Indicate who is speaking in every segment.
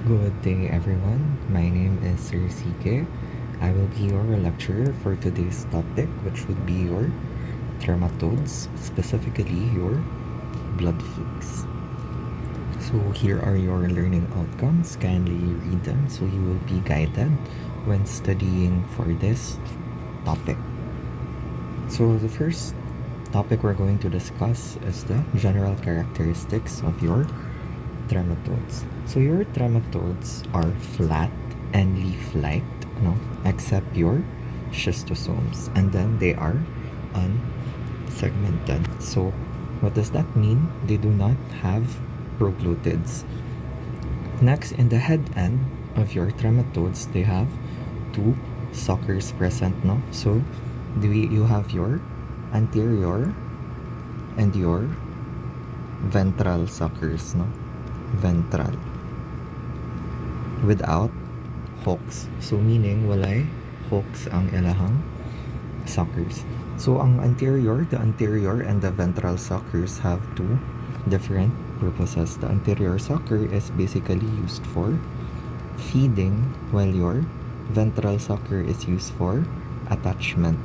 Speaker 1: Good day, everyone. My name is Sir CK. I will be your lecturer for today's topic, which would be your trematodes, specifically your blood flukes. So here are your learning outcomes. Kindly read them so you will be guided when studying for this topic. So the first topic we're going to discuss is the general characteristics of your trematodes. So your trematodes are flat and leaf-like, no, except your schistosomes, and then they are unsegmented. So what does that mean? They do not have proglutids. Next, in the head end of your trematodes, they have two suckers present, no? So you have your anterior and your ventral suckers, no? Ventral without hooks. So meaning walay hooks ang ilahang suckers. So ang the anterior and the ventral suckers have two different purposes. The anterior sucker is basically used for feeding, while your ventral sucker is used for attachment.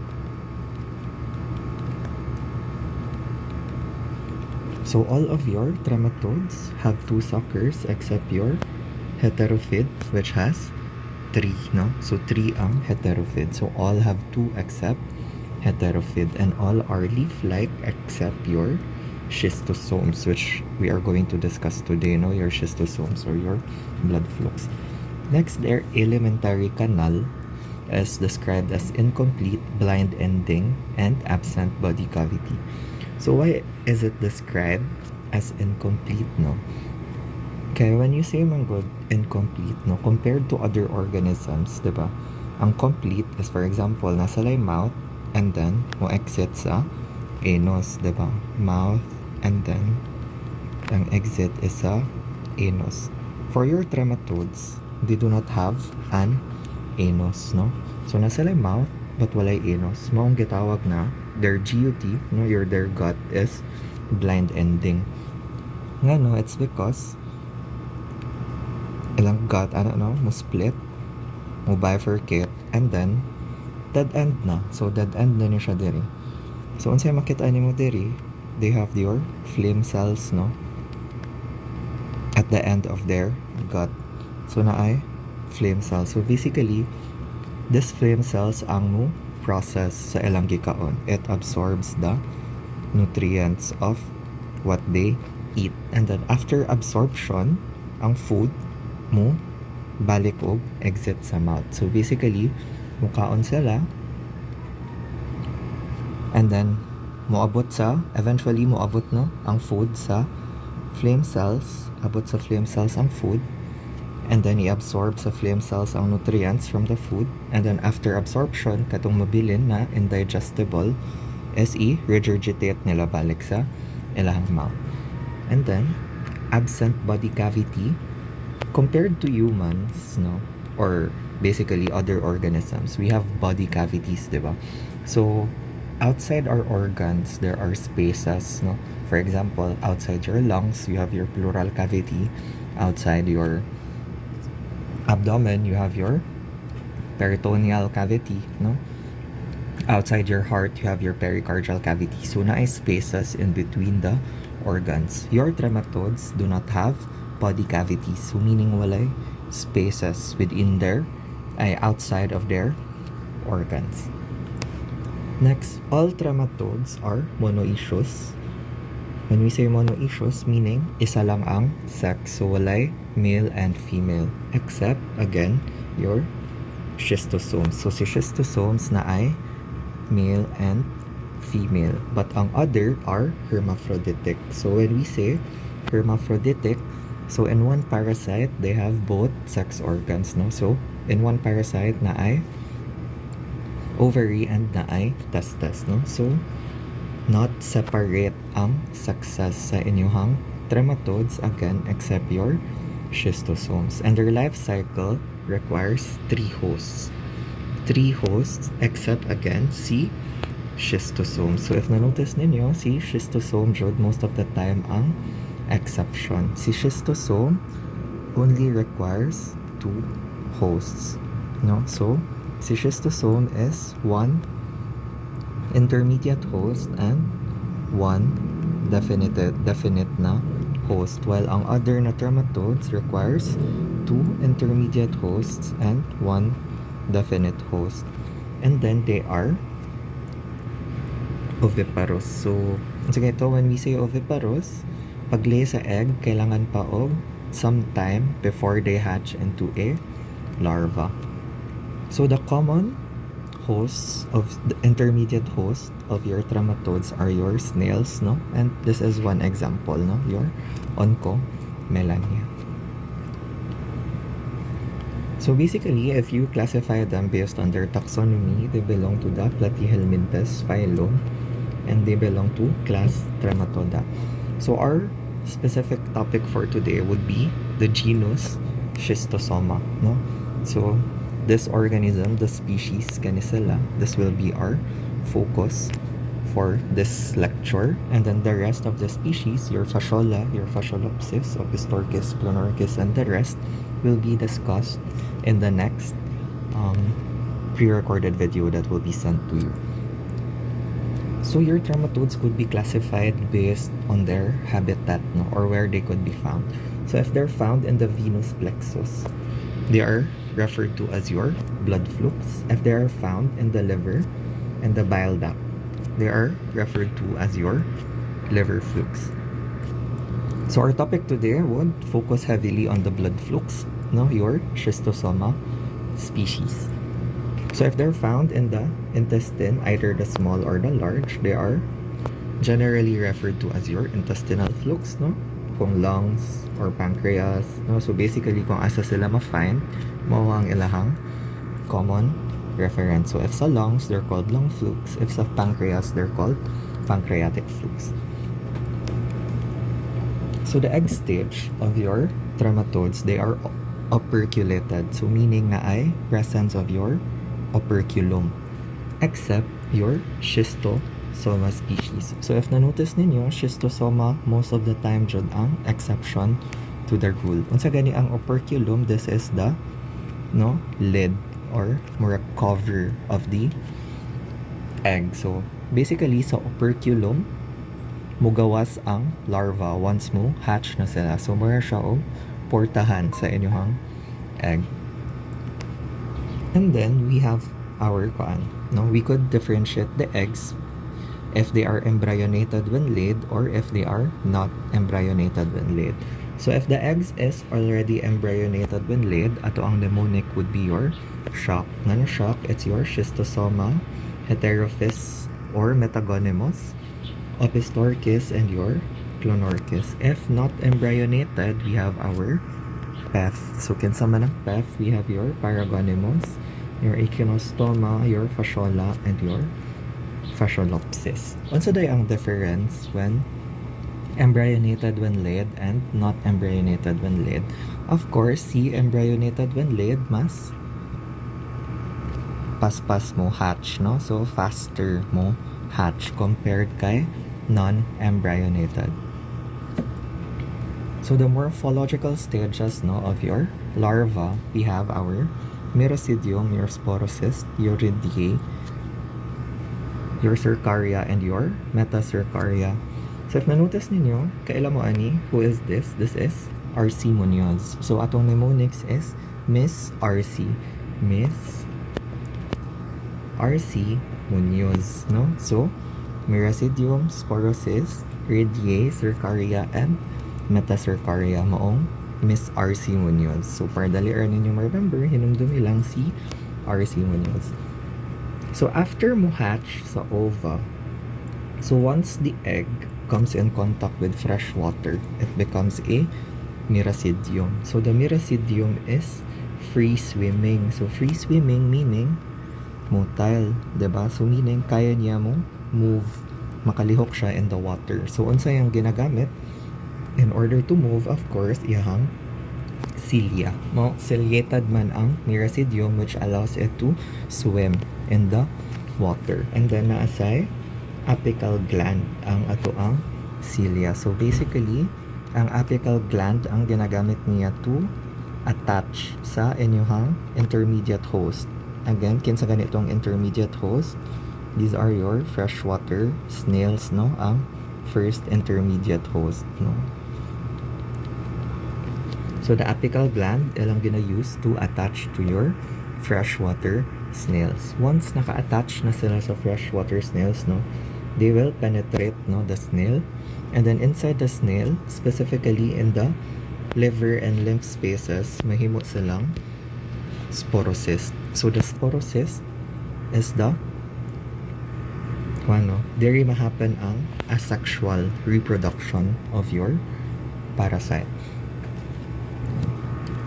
Speaker 1: So all of your trematodes have two suckers except your heterophyte, which has three, no? So three ang heterophyte. So all have two except heterophyte, and all are leaf-like except your schistosomes, which we are going to discuss today, no? Your schistosomes or your blood flukes. Next, their alimentary canal is described as incomplete, blind ending, and absent body cavity. So why is it described as incomplete, no? Okay, when you say manggod incomplete, no, compared to other organisms, di ba? Ang complete is, for example, nasa lay mouth and then mo exit sa anus, di ba? Mouth and then ang exit is sa anus. For your trematodes, they do not have an anus, no? So nasa lay mouth but walay anus. Maong gitawag na their GUT, no, their gut is blind ending. Nga no, it's because ilang gut, mo split, mo bifurcate, and then dead end na. So dead end na niya siya diri. So unsay makita nimo diri, they have your flame cells, no, at the end of their gut. So naay flame cells. So basically, this flame cells ang mo process sa ilang gikaon. It absorbs the nutrients of what they eat. And then after absorption, ang food mo balik og exit sa mouth. So basically, mukaon sila and then eventually moabot, no, ang food sa flame cells, abot sa flame cells ang food, and then i-absorb sa flame cells ang nutrients from the food, and then after absorption katong mabilin na indigestible is i-regurgitate nila balik sa ilang mouth. And then absent body cavity, compared to humans, no, or basically other organisms, we have body cavities, di ba? So outside our organs there are spaces, no? For example, outside your lungs you have your pleural cavity, outside your abdomen you have your peritoneal cavity, no? Outside your heart you have your pericardial cavity. So naay spaces in between the organs. Your trematodes do not have body cavities, so meaning walay spaces within outside of their organs. Next, all trematodes are monoecious. When we say monoecious, meaning isa lang ang sex, so walay male and female, except again your schistosomes. So si schistosomes na ay male and female, but ang other are hermaphroditic. So when we say hermaphroditic, so in one parasite they have both sex organs, no? So in one parasite na ay ovary and na ay testes, no? So not separate ang sexes sa inyong trematodes again except your schistosomes, and their life cycle requires three hosts except again si schistosome. So if na-notice ninyo, si schistosome jud most of the time ang exception. Si schistosome only requires 2 hosts. No? So, si schistosome is 1 intermediate host and 1 definite na host, while ang other na trematodes requires 2 intermediate hosts and 1 definite host. And then they are oviparous. So, sige ito, when we say oviparous, pag lay sa egg, kailangan pa og some time before they hatch into a larva. So, the common hosts of the intermediate host of your trematodes are your snails, no? And this is one example, no? Your Oncomelania. So basically, if you classify them based on their taxonomy, they belong to the Platyhelminthes phylum, and they belong to class Trematoda. So our specific topic for today would be the genus Schistosoma, no? So this organism, the species Canicella, this will be our focus for this lecture. And then the rest of the species, your Fasciola, your Fasciolopsis, Opistorchis, Pleunorchis, and the rest will be discussed in the next pre-recorded video that will be sent to you. So your trematodes could be classified based on their habitat, no, or where they could be found. So if they're found in the venous plexus, they are referred to as your blood flukes. If they are found in the liver and the bile duct, they are referred to as your liver flukes. So our topic today would focus heavily on the blood flukes, no, your Schistosoma species. So if they're found in the intestine, either the small or the large, they are generally referred to as your intestinal flukes, no? Kung lungs or pancreas, no? So basically, kung asa sila ma-find, mao ang ilahang common reference. So if sa lungs, they're called lung flukes. If sa pancreas, they're called pancreatic flukes. So the egg stage of your trematodes, they are operculated. So meaning na ay presence of your operculum, except your Schistosoma species. So if na-notice ninyo, Schistosoma most of the time jud ang exception to the rule. Unsa gani ang operculum, this is the lid or more cover of the egg. So basically sa operculum mugawas ang larva once mo hatch na sila. So mura siya og portahan sa inyong egg. And then we have our we could differentiate the eggs if they are embryonated when laid or if they are not embryonated when laid. So if the eggs is already embryonated when laid, ato ang mnemonic would be your shock. Nano shock, it's your Schistosoma, Heterophis or Metagonymous, Opistorchis, and your Pleunorchis. If not embryonated, we have our PEF. So kinsa man ang PEF, we have your Paragonymous, your Echinostoma, your Fasciola, and your Fasciolopsis. Unsa day ang difference when embryonated when laid and not embryonated when laid? Of course, si embryonated when laid mas paspas mo hatch, no? So faster mo hatch compared kay non-embryonated. So the morphological stages, no, of your larva, we have our Miracidium, your Sporocyst, your Eurydiae, your Cercaria, and your Metacercaria. So if na-notice ninyo, kaila mo ani, who is this? This is RC Munoz. So atong mnemonics is Miss RC. Miss RC Munoz, no? So Miracidium, Sporocyst, Eurydiae, Cercaria, and Metacercaria maong Miss RC Munoz. So para dalian ninyo ma-remember, hinumdumi lang si RC Munoz. So after mo hatch sa ova, so once the egg comes in contact with fresh water, it becomes a Miracidium. So the Miracidium is free swimming. So free swimming meaning motile, diba? So meaning kaya niya mo move, makalihok siya in the water. So unsa yung ginagamit in order to move? Of course, iyang cilia. Ciliated man ang Miracidium, which allows it to swim in the water. And then naasay apical gland ang ato ang cilia. So basically, ang apical gland ang ginagamit niya to attach sa inyong intermediate host. Again, kinsa ganitong intermediate host? These are your freshwater snails, no? Ang first intermediate host, no? So the apical gland, ilang gina use to attach to your freshwater snails. Once naka-attach na sila sa freshwater snails, no, they will penetrate, no, the snail, and then inside the snail, specifically in the liver and lymph spaces, mahimo silang sporocyst. So the sporocyst is the diri mahappen ang asexual reproduction of your parasite.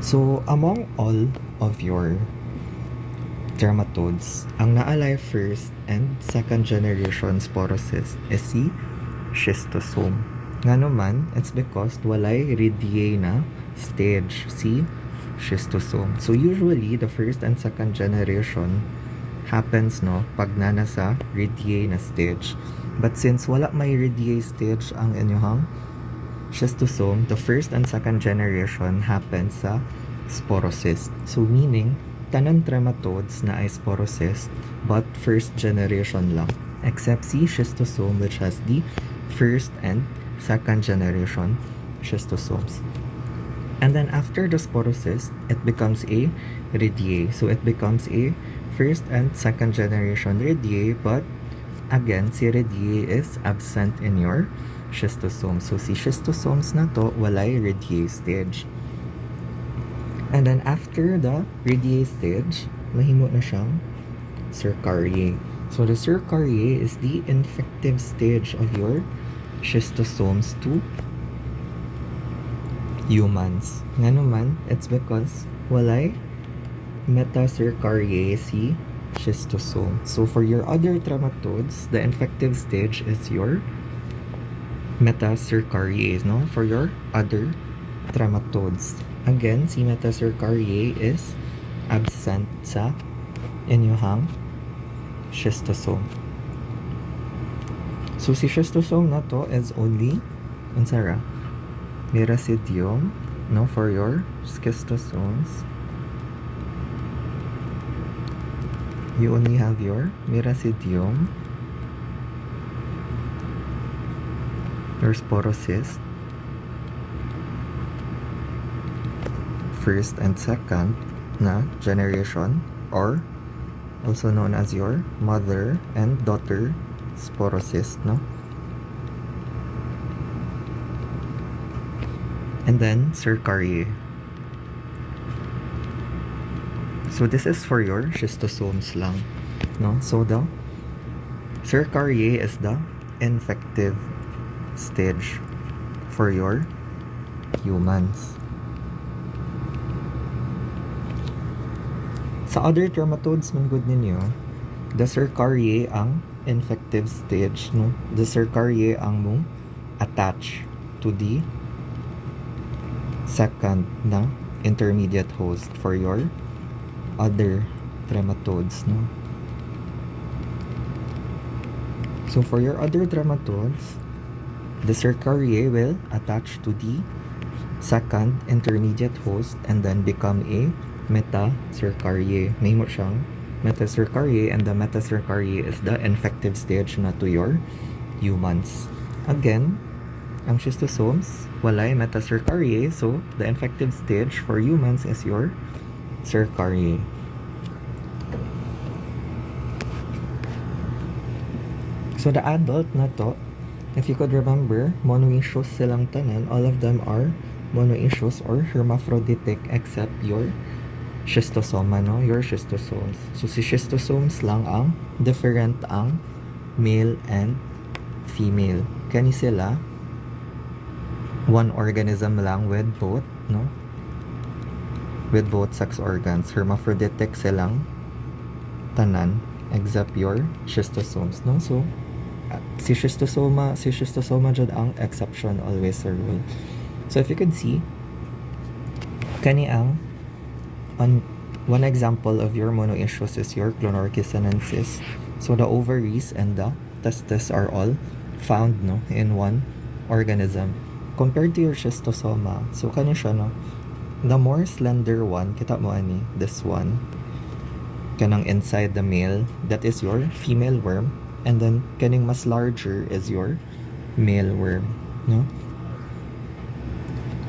Speaker 1: So among all of your dermatodes, ang naalay first and second generation sporocyst is si schistosome. Nga naman, it's because walay radiate na stage si schistosome. So usually, the first and second generation happens, no, pag nana sa radiate na stage. But since wala may radiate stage ang inyong schistosome, the first and second generation happens sa sporocyst. So meaning, tanan trematodes na ay sporocyst, but first generation lang. Except si schistosome, which has the first and second generation schistosomes. And then after the sporocyst, it becomes a radiate. So it becomes a first and second generation radiate, but again, si radiate is absent in your schistosome. So si schistosomes na to, walay radiate stage. And then after the radiate stage, mahimo na siyang cercariae. So the cercariae is the infective stage of your schistosomes to humans. Nga naman, it's because walay metacercariae si schistosome. So for your other trematodes, the infective stage is your metacercariae, no? For your other trematodes. Again, si metacercariae is absent sa inyong schistosome. So si schistosome na to is only unsara miracidium, no, for your schistosomes. You only have your miracidium, your sporocyst, first and second na generation, or also known as your mother and daughter sporocyst, no? And then cercariae. So this is for your schistosomes lang, no? So the cercariae is the infective stage for your humans. Sa other dermatodes man good ninyo, the cercariae ang infective stage, no? The cercariae ang mong attach to the second na intermediate host for your other trematodes, no? So for your other trematodes, the cercariae will attach to the second intermediate host and then become a metacercariae. Name mo siyang metacercariae, and the metacercariae is the infective stage na to your humans. Again, ang schistosomes, walay metacercariae, so the infective stage for humans is your cercariae. So the adult na to, if you could remember, monoecious silang tanan. All of them are monoecious or hermaphroditic except your schistosoma, no? Your schistosomes. So si schistosomes lang ang different ang male and female. Kani sila one organism lang with both, no? With both sex organs. Hermaphroditic silang tanan except your schistosomes, no? So si schistosoma jud ang exception, always a rule. So if you could see, kani ang one example of your monoecious is your Clonorchis sinensis. So the ovaries and the testes are all found, no, in one organism. Compared to your schistosoma, so kani siya, no, The more slender one, kita mo ani, this one, kanang inside the male, that is your female worm. And then kaning mas larger is your male worm, no?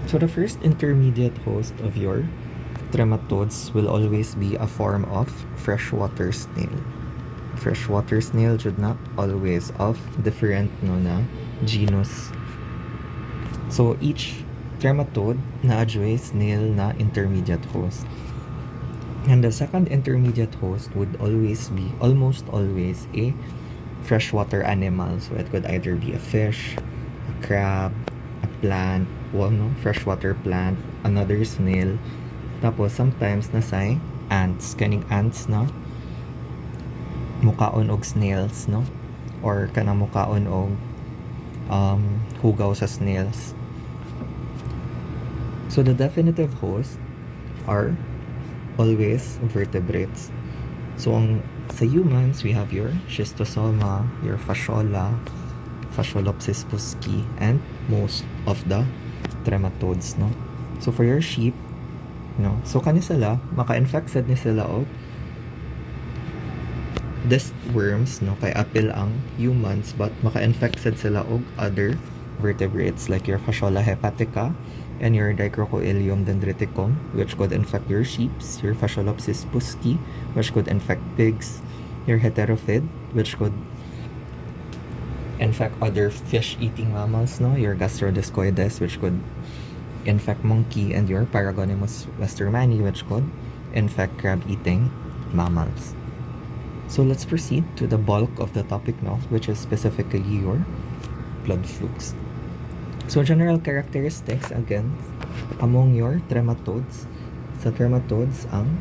Speaker 1: So the first intermediate host of your trematodes will always be a form of freshwater snail. Freshwater snail should not always of different no na genus. So each trematode na adjoy snail na intermediate host. And the second intermediate host would always be, almost always, a freshwater animal. So it could either be a fish, a crab, a plant, freshwater plant, another snail. Tapos sometimes nasay ants, kaning ants na mukaon og snails, no? Or kanang mukaon og hugaw sa snails. So the definitive host are always vertebrates. So sa humans, we have your schistosoma, your fasciola, Fasciolopsis fusci, and most of the trematodes, no? So for your sheep, no? So kani sila, maka-infect sad ni sila og these worms, no? Kay apil ang humans, but maka-infect sad sila og other vertebrates like your Fasciola hepatica and your Dicrocoelium dendriticum, which could infect your sheep, your Fasciolopsis fusci, which could infect pigs, your Heterophid, which could infect other fish-eating mammals, no? Your Gastrodiscoides, which could infect monkey, and your Paragonimus westermani, which could infect crab-eating mammals. So let's proceed to the bulk of the topic now, which is specifically your blood flukes. So general characteristics, again, among your trematodes. Sa trematodes, ang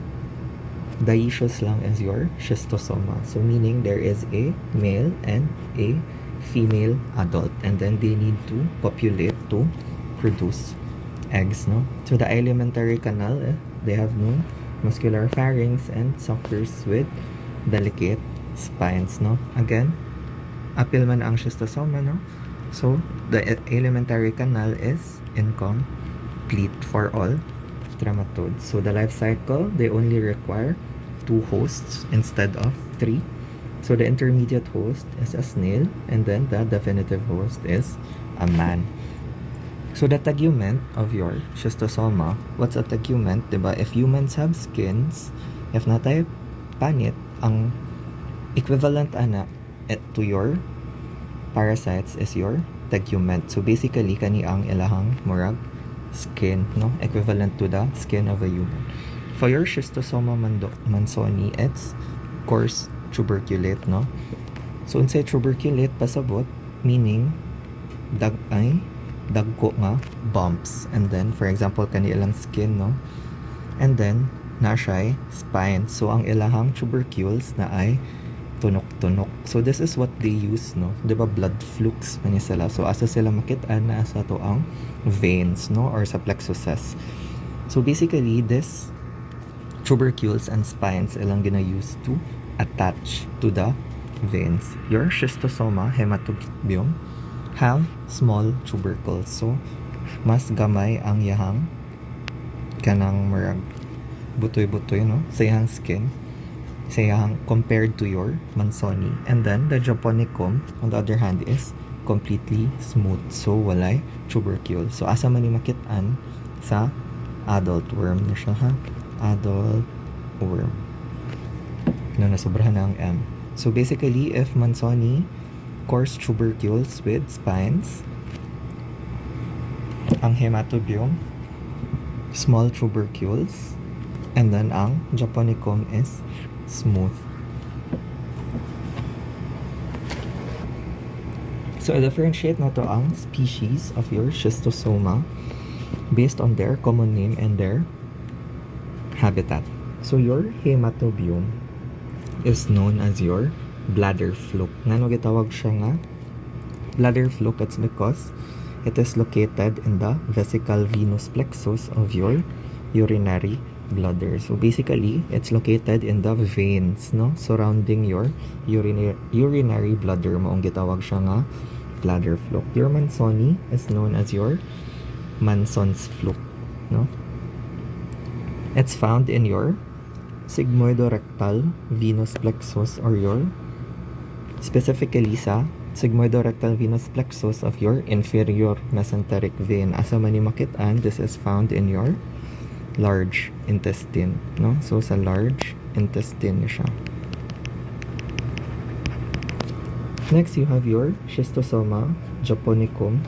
Speaker 1: dioecious lang is your schistosoma. So meaning there is a male and a female adult, and then they need to populate to produce eggs, no? So the alimentary canal, they have no muscular pharynx and suckers with delicate spines, no? Again, apil man ang schistosoma, no? So the alimentary canal is incomplete for all trematodes. So the life cycle, they only require 2 hosts instead of 3. So the intermediate host is a snail, and then the definitive host is a man. So the tegument of your schistosoma, what's a tegument, diba? If humans have skins, if natay panit, ang equivalent to your parasites is your tegument. So basically kani ang ilahang murag skin, no? Equivalent to the skin of a human. For your schistosoma mansoni, it's coarse tuberculate, no? So unsay tuberculate pasabot, meaning dagko nga bumps, and then for example kani ilang skin, no? And then na siya spine. So ang ilahang tubercules na ay tunok-tunok. So this is what they use, no? Diba blood flukes man sila. So asa sila makitaan na asa to ang veins, no? Or sa plexuses. So basically this tubercules and spines ilang gina-use to attach to the veins. Your schistosoma hematobium have small tubercles. So mas gamay ang yahang kanang murag butoy-butoy, no? Sa yahang skin, sa yahang compared to your mansoni. And then the japonicum on the other hand is completely smooth, so walay tubercule. So asa man ni makitaan sa adult worm na siya, ha? Adult worm na nasobrahan na ang M. So basically, if mansoni, coarse tubercules with spines, ang hematobium, small tubercules, and then ang japonicum is smooth. So differentiate na to ang species of your schistosoma based on their common name and their habitat. So your hematobium is known as your bladder fluke. Ngano gitawag siya nga bladder fluke? It's because it is located in the vesical venous plexus of your urinary bladder. So basically, it's located in the veins, no, surrounding your urinary bladder. Maong gitawag siya nga bladder fluke. Your mansoni is known as your Manson's fluke, no? It's found in your sigmoidorectal venous plexus, or your, specifically sa sigmoidorectal venous plexus of your inferior mesenteric vein. Asa man ni makit-an, this is found in your large intestine, no? So sa large intestine siya. Next, you have your schistosoma japonicum,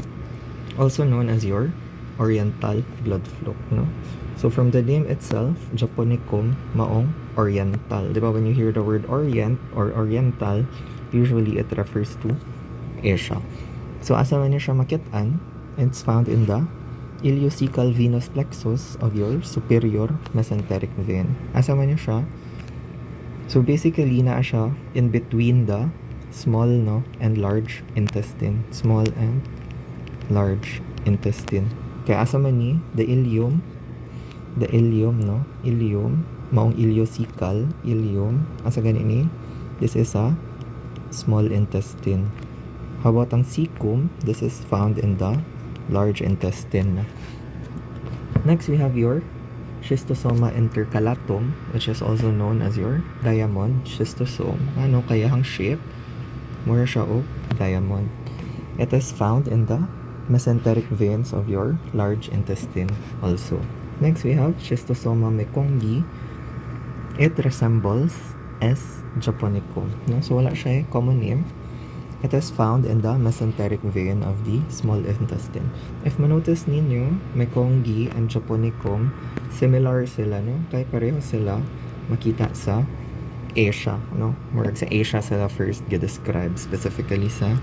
Speaker 1: also known as your oriental blood flow, no? So from the name itself, japonicum, maong oriental. Diba when you hear the word orient or oriental, usually it refers to Asia. So asa man niya siya makit-an, it's found in the ileocecal venous plexus of your superior mesenteric vein. Asa man niya siya? So basically, naa siya in between the small, no, and large intestine. Small and large intestine. Kaya asa man ni, the ileum, no, ileum, maong ileocecal, ileum, asa gani ni, this is a small intestine. How about ang cecum? This is found in the large intestine. Next, we have your schistosoma intercalatum, which is also known as your diamond schistosome. Ano kaya ang shape? Mura siya o diamond. It is found in the mesenteric veins of your large intestine also. Next, we have schistosoma mekongi. It resembles S. japonicum. No? So wala siya common name. It is found in the mesenteric vein of the small intestine. If manotice ninyo, mekongi and japonicum, similar sila, no? Kaya pareho sila makita sa Asia, no? Murag sa Asia sila first gi-describe, specifically sa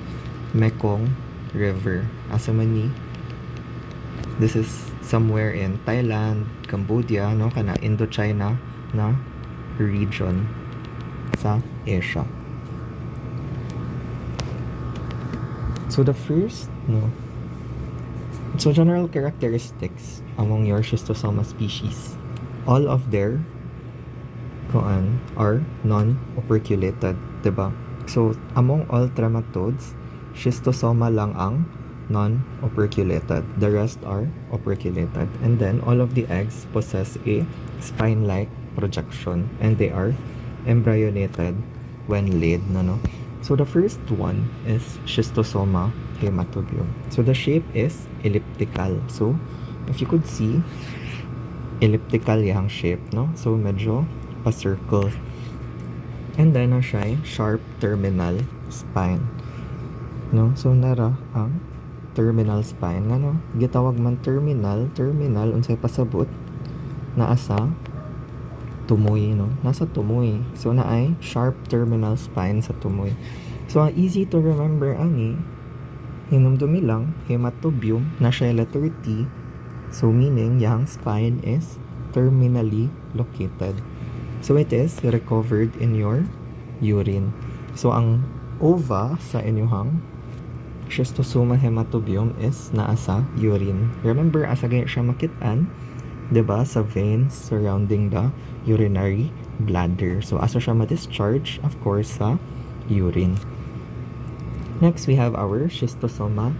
Speaker 1: Mekong River. Asa man ni, this is somewhere in Thailand, Cambodia, no? Kana Indochina na region sa Asia. So the first, no? So general characteristics among your schistosoma species. All of their are non-operculated, diba? So among all trematodes, schistosoma lang ang non-operculated. The rest are operculated. And then all of the eggs possess a spine-like projection, and they are embryonated when laid, no? So the first one is schistosoma hematobium. So the shape is elliptical. So if you could see, elliptical yung shape, no? So medyo pa-circle. And then na siya sharp terminal spine, no? So nara ang terminal spine, ano? Gitawag man terminal unsay pasabot na asa tumoy, no? Nasa tumoy. So na ay sharp terminal spine sa tumoy. So ang easy to remember ani, hinumdumi lang hematobium na siya letter T. So meaning yang spine is terminally located. So it is recovered in your urine. So ang ova sa inyong schistosoma hematobium is naa sa urine. Remember, asa gaya siya makit-an, diba, sa veins surrounding the urinary bladder. So asa siya ma-discharge? Of course, sa urine. Next, we have our schistosoma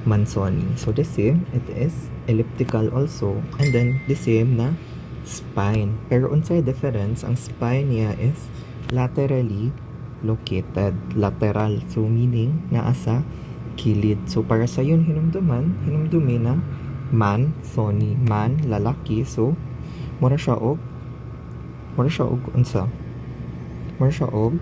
Speaker 1: mansoni. So the same, it is elliptical also. And then the same na spine. Pero unsay difference, ang spine niya is laterally located. Lateral. So meaning naa sa kilid. So para sa yun hinumdumi na man, soni, man, lalaki. So mura siya og unsa? Mura siya og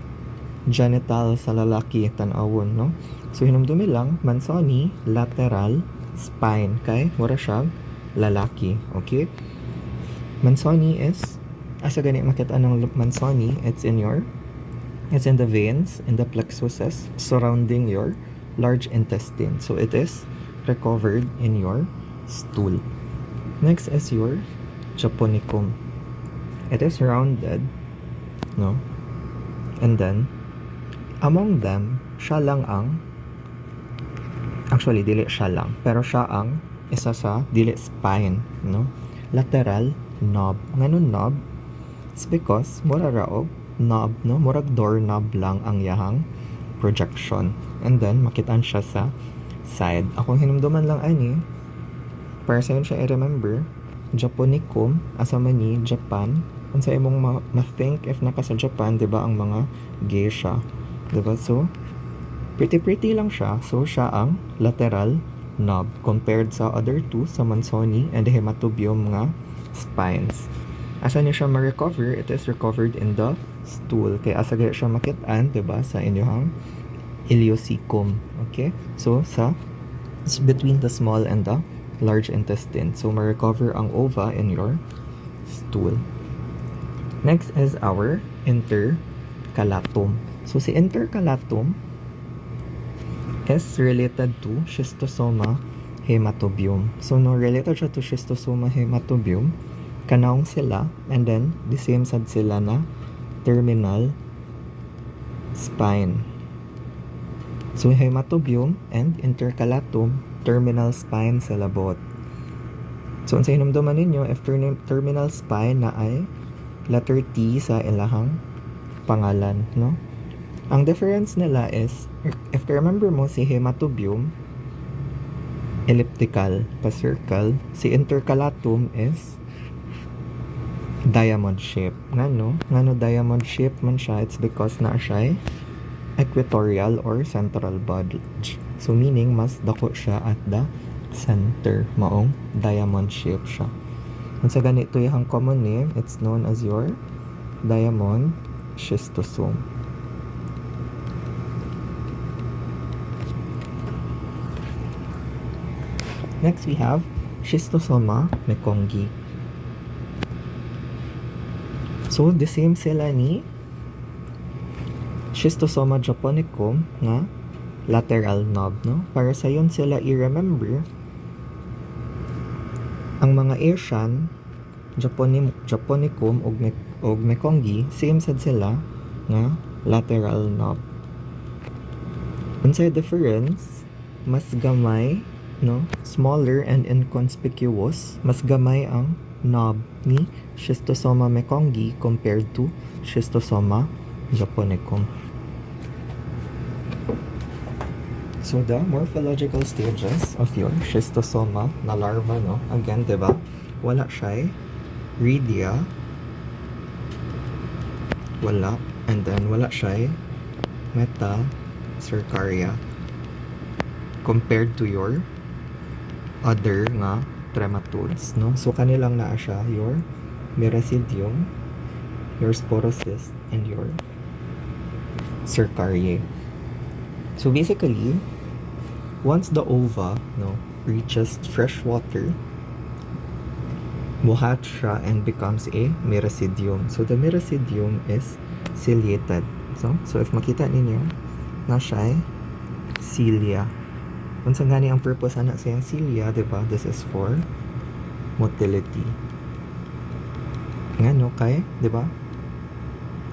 Speaker 1: genital sa lalaki tan-awon, no? So hinumdumi lang mansoni, lateral, spine. Kay mura siya lalaki. Okay? Mansoni is, asa gani makita ng mansoni, it's in the veins, in the plexuses surrounding your large intestine. So it is recovered in your stool. Next is your japonicum. It is rounded, no? And then among them, siya lang ang, actually dili siya lang, pero siya ang isa sa dili spine, no? Lateral knob. Ngayon knob? It's because mura raog knob, no? Murag doorknob lang ang yahang projection. And then makitaan siya sa side. Akong hinumduman lang ani, para sa yun siya i-remember, Japonicum asa man ni Japan. Unsa imong ma-think if naka sa Japan, 'di ba, ang mga geisha, 'di ba? So pretty lang siya. So siya ang lateral knob compared sa other two, sa Manzoni and the hematobium nga spines. Asa niya siya ma-recover? It is recovered in the stool. Kaya asa gaya siya makit-an, 'di ba, sa inyong ileocecum. Okay? So it's between the small and the large intestine. So ma-recover ang ova in your stool. Next is our intercalatum. So si intercalatum is related to schistosoma hematobium. So no, related siya to schistosoma hematobium. Kanaong sila, and then the same sad sila na terminal spine. So hematobium and intercalatum, terminal spine sa labot. So unsa hinumduman ninyo if terminal spine na ay letter T sa ilahang pangalan, no? Ang difference nila is, if you remember mo, si hematobium elliptical pa circle, si intercalatum is diamond shape. Ngano diamond shape man siya? It's because na siya equatorial or central bulge. So meaning mas dako siya at the center, maong diamond shape siya. Kung sa ganito yung common name, it's known as your diamond schistosome. Next, we have Schistosoma mekongii. So, the same sila ni Schistosoma japonicum nga lateral knob, no? Para sa yun sila i-remember, ang mga Asian, japonicum og mekongii, same sad sila nga lateral knob. Unsay difference? Mas gamay, no? Smaller and inconspicuous. Mas gamay ang knob ni Schistosoma mekongii compared to Schistosoma japonicum. So the morphological stages of your schistosoma na larva, no? Again, diba? Wala siya rhizia. Wala. And then wala siya metacercaria compared to your other nga trematodes, no? So kanilang naa siya your miracidium, your sporocyst, and your cercariae. So basically, once the ova, no, reaches fresh water, buhatch siya and becomes a miracidium. So the miracidium is ciliated. So if makita ninyo, na siya cilia. Unsa gani ang purpose ana sa yung cilia, diba? This is for motility. Ngano kay, diba?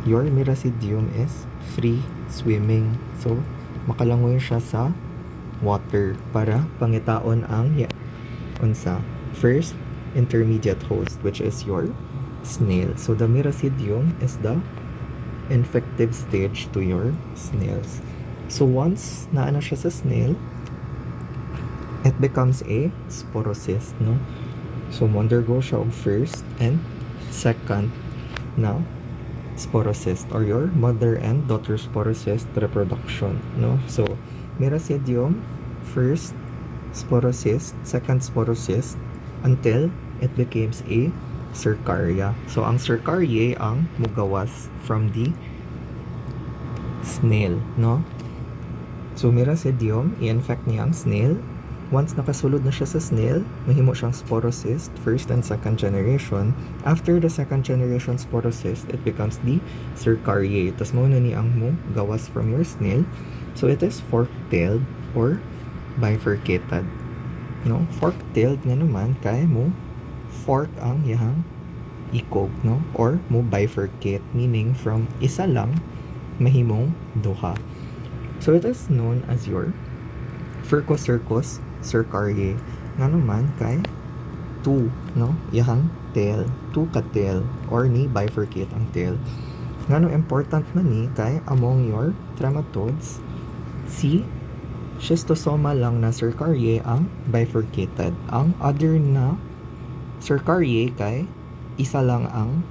Speaker 1: Your miracidium is free swimming. So makalangoy siya sa water para pangitaon ang unsa first intermediate host, which is your snail. So the miracidium is the infective stage to your snails. So once naana siya sa snail, it becomes a sporocyst, no? So undergo siya og first and second na sporocyst, or your mother and daughter sporocyst reproduction, no? So miracidium, first sporocyst, second sporocyst, until it becomes a cercaria. So ang cercariae ang mugawas from the snail, no? So miracidium i-infect niya ang snail. Once nakasulod na siya sa snail, mahimo siyang sporocyst, first and second generation. After the second generation sporocyst, it becomes the cercariae. Tas mao na ni ang mo gawas from your snail. So it is fork-tailed or bifurcated, no? Fork-tailed nga naman kay mo fork ang yahang ikog, no? Or mo bifurcate, meaning from isa lang mahimong duha. So it is known as your Furcocercus cercariae. Nga naman kay 2, no? Yahang tail, 2 ka tail, or ni bifurcate ang tail. Ngano important man ni kay among your trematodes, si schistosoma lang na cercariae ang bifurcated. Ang other na Cercariae kay isa lang ang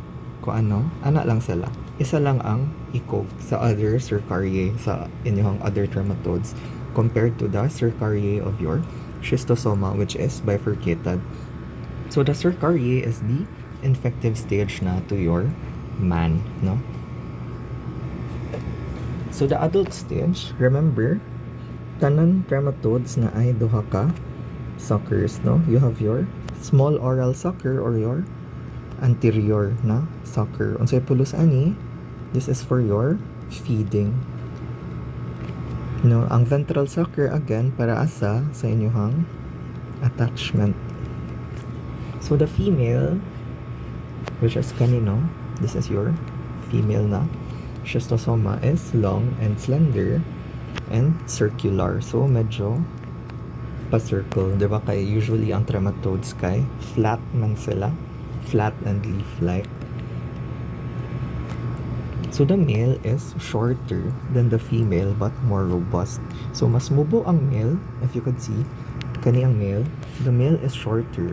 Speaker 1: ana lang sila. Isa lang ang ikog sa other Cercariae sa inyong other trematodes compared to the Cercariae of your schistosoma, which is bifurcated. So the Cercariae is the infective stage na to your man, no? So the adult stage, remember, tanan trematodes na ay duha ka suckers, no? You have your small oral sucker or your anterior na sucker. Unsay pulos ani? This is for your feeding. No, ang ventral sucker again para asa sa inyong attachment. So the female, which is kanino, this is your female na schistosoma, is long and slender and circular. So medyo pa-circle, di ba? Kaya usually ang trematodes kay flat man sila, flat and leaf-like. So the male is shorter than the female but more robust. So mas mubo ang male, if you could see, kani ang male, the male is shorter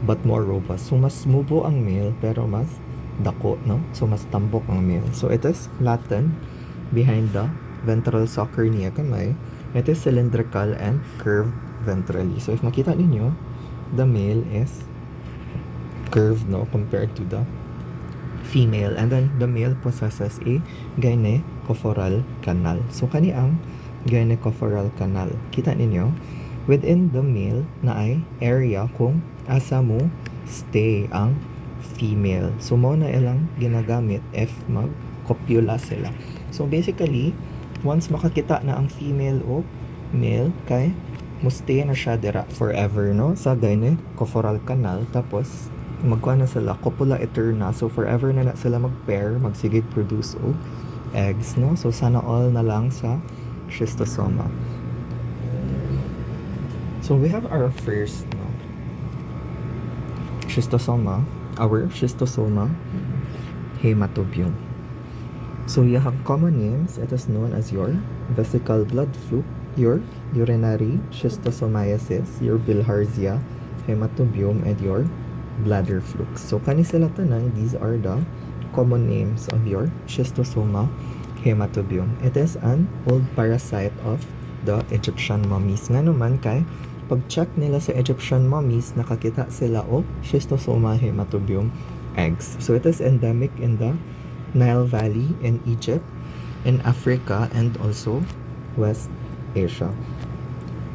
Speaker 1: but more robust. So mas mubo ang male pero mas dako, no? So mas tambok ang male. So it is flattened behind the ventral sucker niya kamay. It is cylindrical and curved ventrally. So if makita ninyo, the male is curved, no, compared to the female. And then the male possesses a gynecophoral canal. So kani ang gynecophoral canal. Kita ninyo, within the male na ay area kung asa mo stay ang female. So mo na ilang ginagamit if mag-copula sila. So basically, once makakita na ang female o male, kay mustay na siya dira forever, no, sa gynecophoral canal. Tapos magkuha na sila, copula eterna. So forever na sila mag-pair, magsigig produce o eggs, no? So sana all na lang sa schistosoma. So we have our first, no, schistosoma, our schistosoma hematobium. So you have common names. It is known as your vesical blood fluke, your urinary schistosomiasis, your bilharzia hematobium, and your bladder fluke. So kani sila tanan, these are the common names of your schistosoma hematobium. It is an old parasite of the Egyptian mummies. Nga naman kay pag-check nila sa Egyptian mummies, nakakita sila o schistosoma hematobium eggs. So it is endemic in the Nile Valley in Egypt, in Africa, and also West Asia.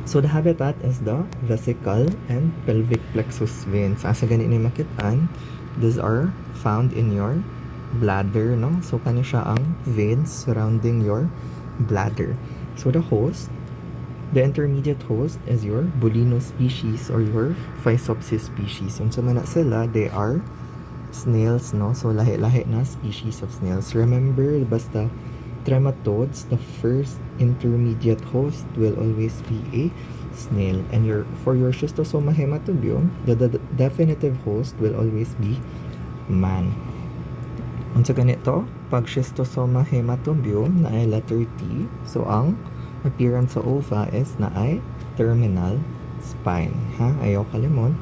Speaker 1: So the habitat is the vesical and pelvic plexus veins. Asa gani ni makitaan, these are found in your bladder, no? So kani siya ang veins surrounding your bladder. So the host, the intermediate host is your Bulino species or your Physopsis species. Unsa man na sila, they are snails, no? So lahi-lahi na species of snails. Remember, basta trematodes, the first intermediate host will always be a snail. And for your schistosoma hematobium, the definitive host will always be man. Unsa ganito, pag schistosoma hematobium na ay letter T, so ang appearance sa ova is na ay terminal spine. Ha? Ayaw kalimon.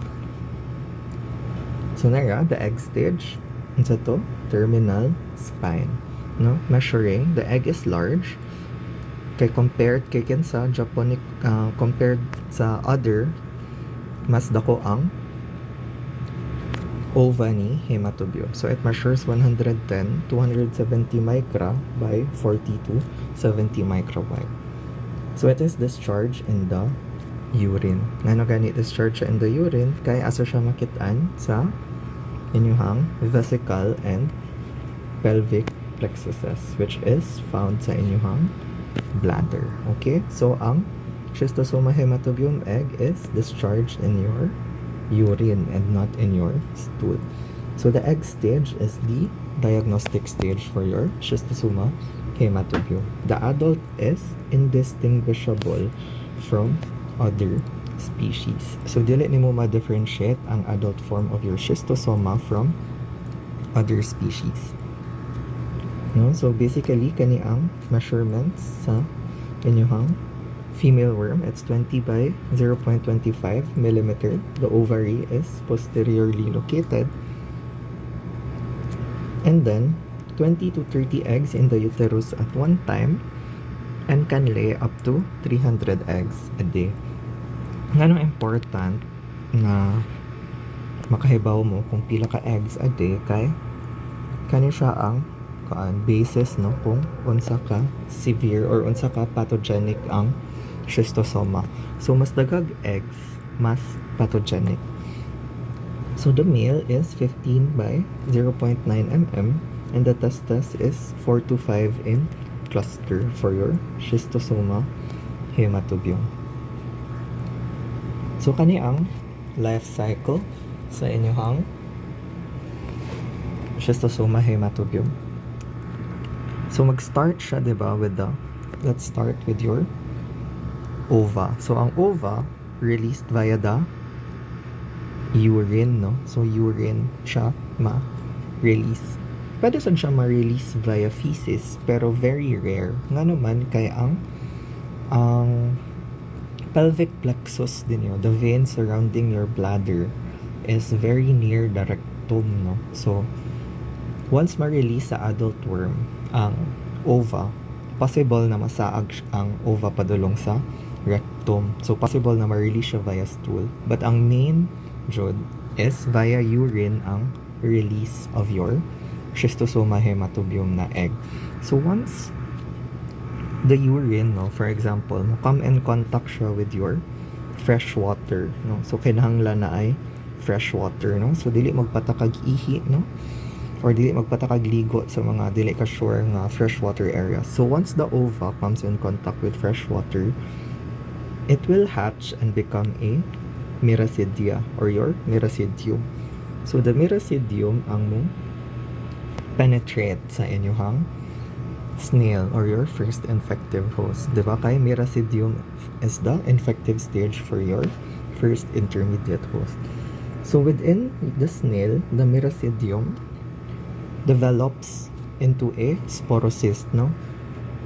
Speaker 1: So nara, the egg stage, unsa to? Terminal spine. No, measuring, the egg is large kay compared kay kinsa Japonic, compared sa other, mas dako ang ova ni hematobium. So it measures 110 to 170 micra by 40 to 70 micra wide. So it is discharged in the urine. Ngano gani discharge in the urine kay asa siya makitaan sa inyuhang vesical and pelvic plexuses, which is found sa inyuhang bladder. Okay? So, ang schistosoma hematobium egg is discharged in your urine and not in your stool. So, the egg stage is the diagnostic stage for your schistosoma hematobium. The adult is indistinguishable from other species. So, dili nimo ma-differentiate ang adult form of your schistosoma from other species. No? So basically, kani ang measurements sa inyong female worm, it's 20 by 0.25 millimeter. The ovary is posteriorly located. And then 20 to 30 eggs in the uterus at one time and can lay up to 300 eggs a day. Ngano important na makahibaw mo kung pila ka eggs a day kay kani siya ang basis no kung unsa ka severe or unsa ka pathogenic ang schistosoma. So mas dagag eggs, mas pathogenic. So the male is 15 by 0.9 mm and the testes is 4 to 5 in cluster for your schistosoma hematobium. So kani ang life cycle sa inyong schistosoma hematobium. So mag-start siya, diba, with let's start with your ova. So ang ova released via the urine, no? So urine siya ma-release. Pwede sad siya ma-release via feces, pero very rare. Nga naman kay ang pelvic plexus din yun, the vein surrounding your bladder is very near the rectum, no? So once ma-release sa adult worm ang ova, possible na masaag ang ova padulong sa rectum. So possible na ma-release siya via stool. But ang main jud is via urine ang release of your schistosoma hematobium na egg. So once the urine, no, for example, mo come in contact siya with your fresh water, no? So kinahanglan na ay fresh water, no? So dili magpatakag ihi, no? Or dili magpatakag ligo sa mga dili ka sure nga freshwater areas. So once the ova comes in contact with fresh water, it will hatch and become a miracidia or your miracidium. So the miracidium ang mo penetrate sa inyong snail or your first infective host. Diba kay miracidium is the infective stage for your first intermediate host. So within the snail, the miracidium develops into a sporocyst, no?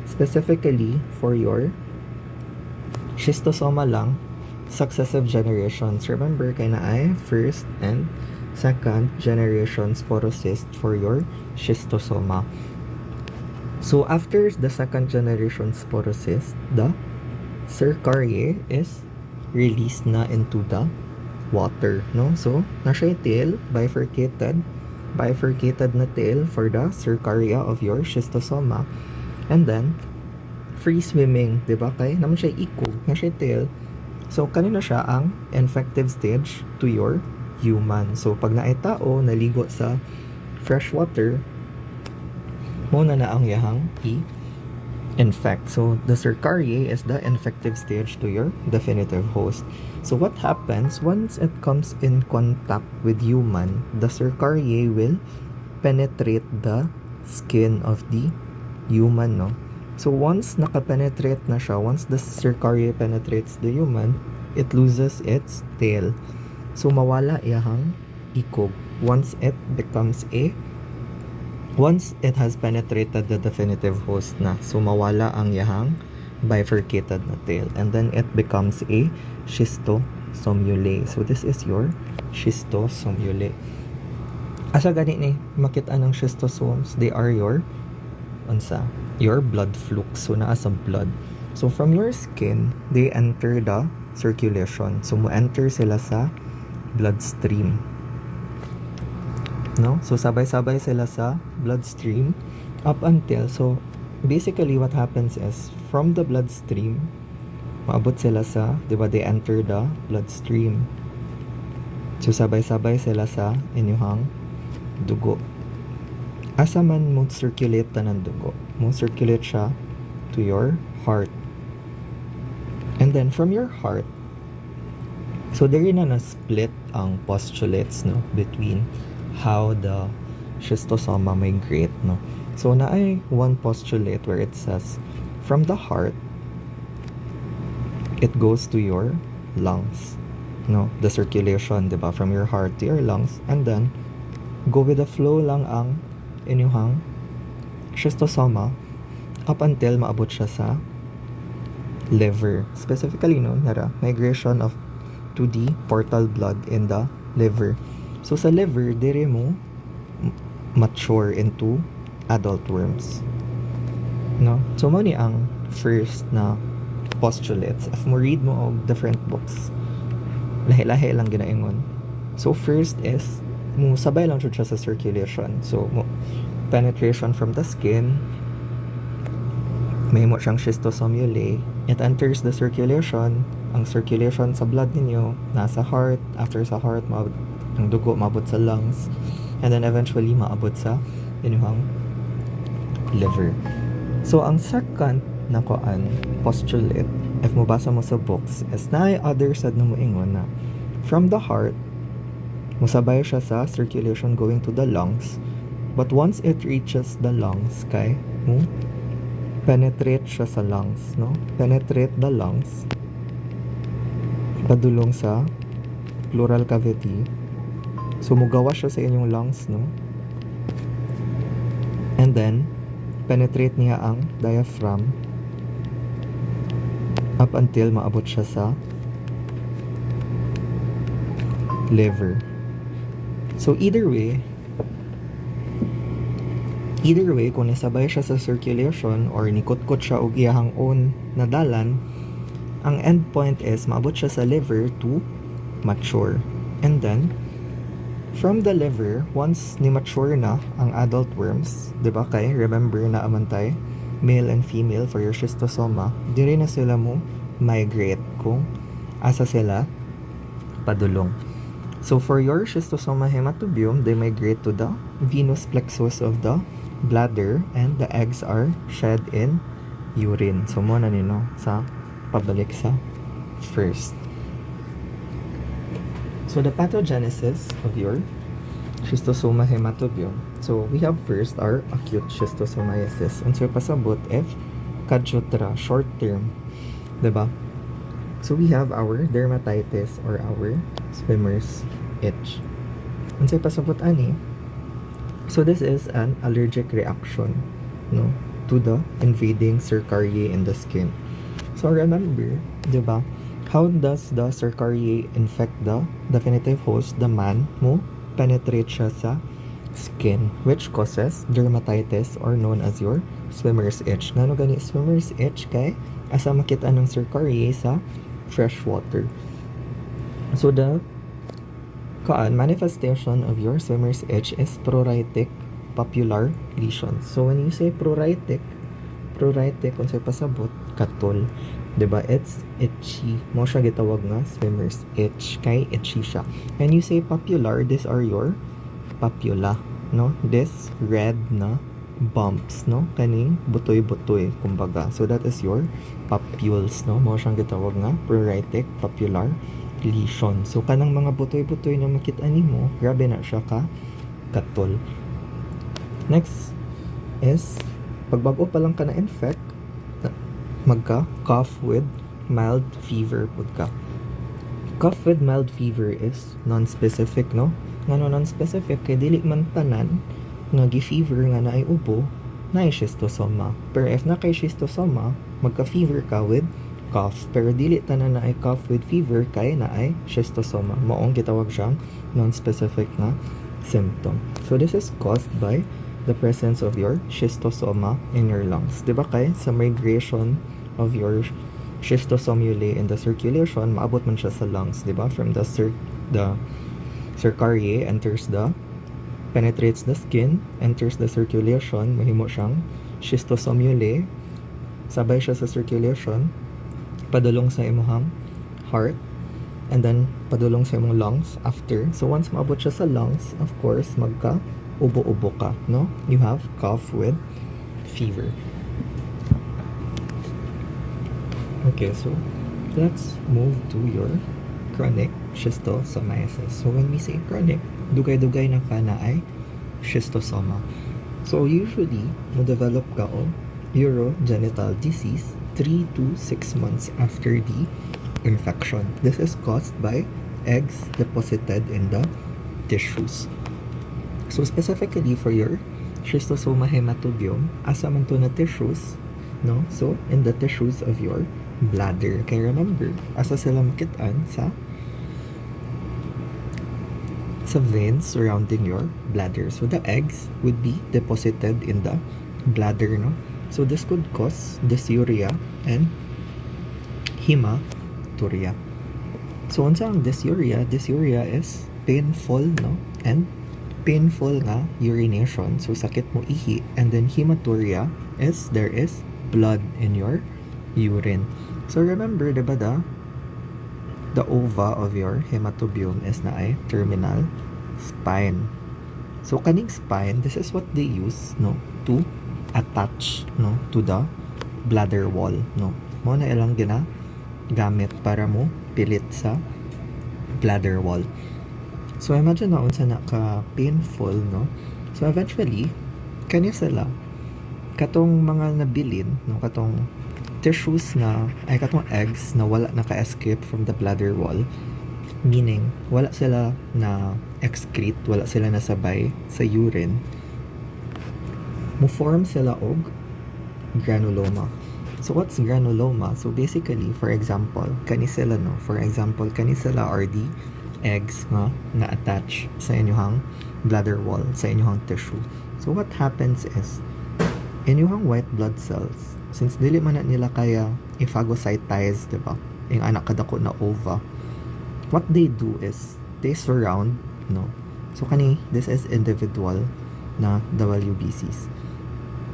Speaker 1: Specifically for your schistosoma lang, successive generations. Remember, kay na ay first and second generation sporocyst for your schistosoma. So after the second generation sporocyst, the cercariae is released na into the water, no? So na siya tail, bifurcated na tail for the cercaria of your schistosoma, and then free swimming, diba kay naman siya ikog na siya tail. So kanina siya ang infective stage to your human. So pag naay tao naligo sa fresh water, muna na ang yahang infect. So the cercariae is the infective stage to your definitive host. So what happens once it comes in contact with human, the cercariae will penetrate the skin of the human, no? So once nakapenetrate na siya, once the cercariae penetrates the human, it loses its tail. So mawala iyahang ikog once it has penetrated the definitive host na. So mawala ang yahang bifurcated na tail, and then it becomes a schistosomule. So this is your schistosomule. Asa gani ni makita ng schistosomes? They are your blood flux. So naa sa blood. So from your skin, they enter the circulation. So mo enter sila sa bloodstream, no? So sabay-sabay sila sa bloodstream up until, so basically what happens is from the bloodstream maabot sila sa, di ba, they enter the bloodstream. So sabay-sabay sila sa inyong dugo. Asa man mo circulate ng dugo, mo circulate siya to your heart, and then from your heart, so there na split ang postulates, no, between how the schistosoma migrate, no. So naay one postulate where it says from the heart it goes to your lungs, no, the circulation, diba, from your heart to your lungs, and then go with the flow lang ang inyong schistosoma up until maabot siya sa liver. Specifically, no, nara, migration of to the portal blood in the liver. So sa liver, dire mo mature into adult worms. No? So mo ni ang first na postulates. If mo read mo og different books, lahi-lahi lang ginaingon. So first is mo sabay lang siya sa circulation. So mo penetration from the skin, may mo siyang schistosomulae. It enters the circulation. Ang circulation sa blood ninyo nasa heart. After sa heart, ang dugo maabot sa lungs. And then eventually maabot sa inyong liver. So ang second na koan postulate, if mabasa mo sa books, is na other side na mo ingon na from the heart, musabay siya sa circulation going to the lungs. But once it reaches the lungs, kay mo penetrate siya sa lungs, no? Penetrate the lungs. Padulong sa pleural cavity. So, mugawa siya sa inyong lungs, no? And then, penetrate niya ang diaphragm up until maabot siya sa liver. So, either way, kung nisabay siya sa circulation or nikot-kot siya og iyahang own na dalan, ang end point is maabot siya sa liver to mature. And then, from the liver, once ni mature na ang adult worms, di ba kay, remember na amantay, male and female for your schistosoma, dire na sila mo migrate kung asa sila padulong. So for your schistosoma hematobium, they migrate to the venous plexus of the bladder and the eggs are shed in urine. So mo na nino sa pabalik sa first. So the pathogenesis of your schistosoma hematobium. So we have first our acute schistosomiasis. And so pasabot if cadutra, short term, diba? So we have our dermatitis or our swimmer's itch. And so pasabot ani. So this is an allergic reaction, no, to the invading cercariae in the skin. So remember, diba? How does the cercariae infect the definitive host, the man, mo penetrate siya sa skin, which causes dermatitis or known as your swimmer's itch. Ngano gani swimmer's itch kay asa makita ng cercariae sa fresh water. So the manifestation of your swimmer's itch is pruritic papular lesions. So when you say pruritic kung sa'yo pasabot, katol. Diba? It's itchy. Mo siya gitawag nga swimmer's itch. Kay itchy siya. And you say papular, these are your papula. No? This red na bumps, no? Kaning butoy-butoy, kumbaga. So that is your papules, no? Mo siyang gitawag nga pruritic papular lesion. So kanang mga butoy-butoy na makita nimo, grabe na siya ka katol. Next is pagbago pa lang ka na infect, magka cough with mild fever pud ka. Cough with mild fever is non-specific, no? Ngano non-specific kay dili man tanan nga gi-fever nga naay ubo naay schistosoma. Pero if na kay schistosoma, magka-fever ka with cough. Pero dili tanan na ay cough with fever kay na ay schistosoma. Maong gitawag siyang non-specific na symptom. So this is caused by the presence of your schistosoma in your lungs. Diba kay sa migration of your schistosomulae in the circulation, maabot man siya sa lungs, diba? From the cercariae penetrates the skin, enters the circulation, mahimo siyang schistosomulae, sabay siya sa circulation, padulong sa imong heart, and then padulong sa imong lungs after. So once maabot siya sa lungs, of course, magka ubo-ubo ka, no? You have cough with fever. Okay, so let's move to your chronic schistosomiasis. So when we say chronic, dugay-dugay na ka na ay schistosoma. So usually, mo-develop ka o urogenital disease 3 to 6 months after the infection. This is caused by eggs deposited in the tissues. So specifically for your schistosoma hematobium, asa man to na tissues, no? So in the tissues of your bladder. Kaya remember, asa sila makitaan sa veins surrounding your bladder. So the eggs would be deposited in the bladder, no? So this could cause dysuria and hematuria. So unsa ang dysuria? Dysuria is painful, no? And painful nga urination. So sakit mo ihi. And then hematuria is there is blood in your urine. So remember, diba the ova of your hematobium is na ay terminal spine. So kaning spine, this is what they use, no, to attach, no, to the bladder wall, no. Mo na ilang gamit para mo pilit sa bladder wall. So imagine na unsa na ka painful, no. So eventually kanya sila katong mga nabilin, no, katong tissues na ay katong eggs na wala naka-escape from the bladder wall, meaning wala sila na excrete, wala sila nasabay sa urine, mo form sila og granuloma. So what's granuloma? So basically, for example, kani sila, no, for example kani sila are the eggs nga na-attach sa inyong bladder wall, sa inyong tissue. So what happens is inyong white blood cells, since dili man na nila kaya i-phagocytize, diba? Yung anak kadako na ova, what they do is they surround, no. So kani, this is individual na WBCs.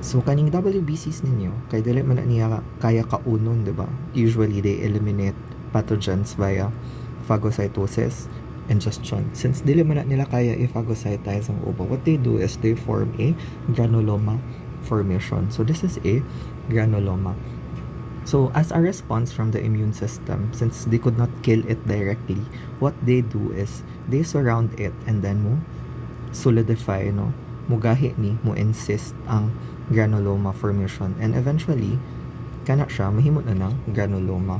Speaker 1: So kaning WBCs ninyo, kay dili man na niya kaya kaunon, diba? Usually they eliminate pathogens via phagocytosis, ingestion. Since dili man na nila kaya i-phagocytize ang ova, what they do is they form a granuloma formation. So this is a granuloma. So as a response from the immune system, since they could not kill it directly, what they do is they surround it and then mo solidify, no, mugahi ni mo insist ang granuloma formation, and eventually kana siya mahimo na ng granuloma.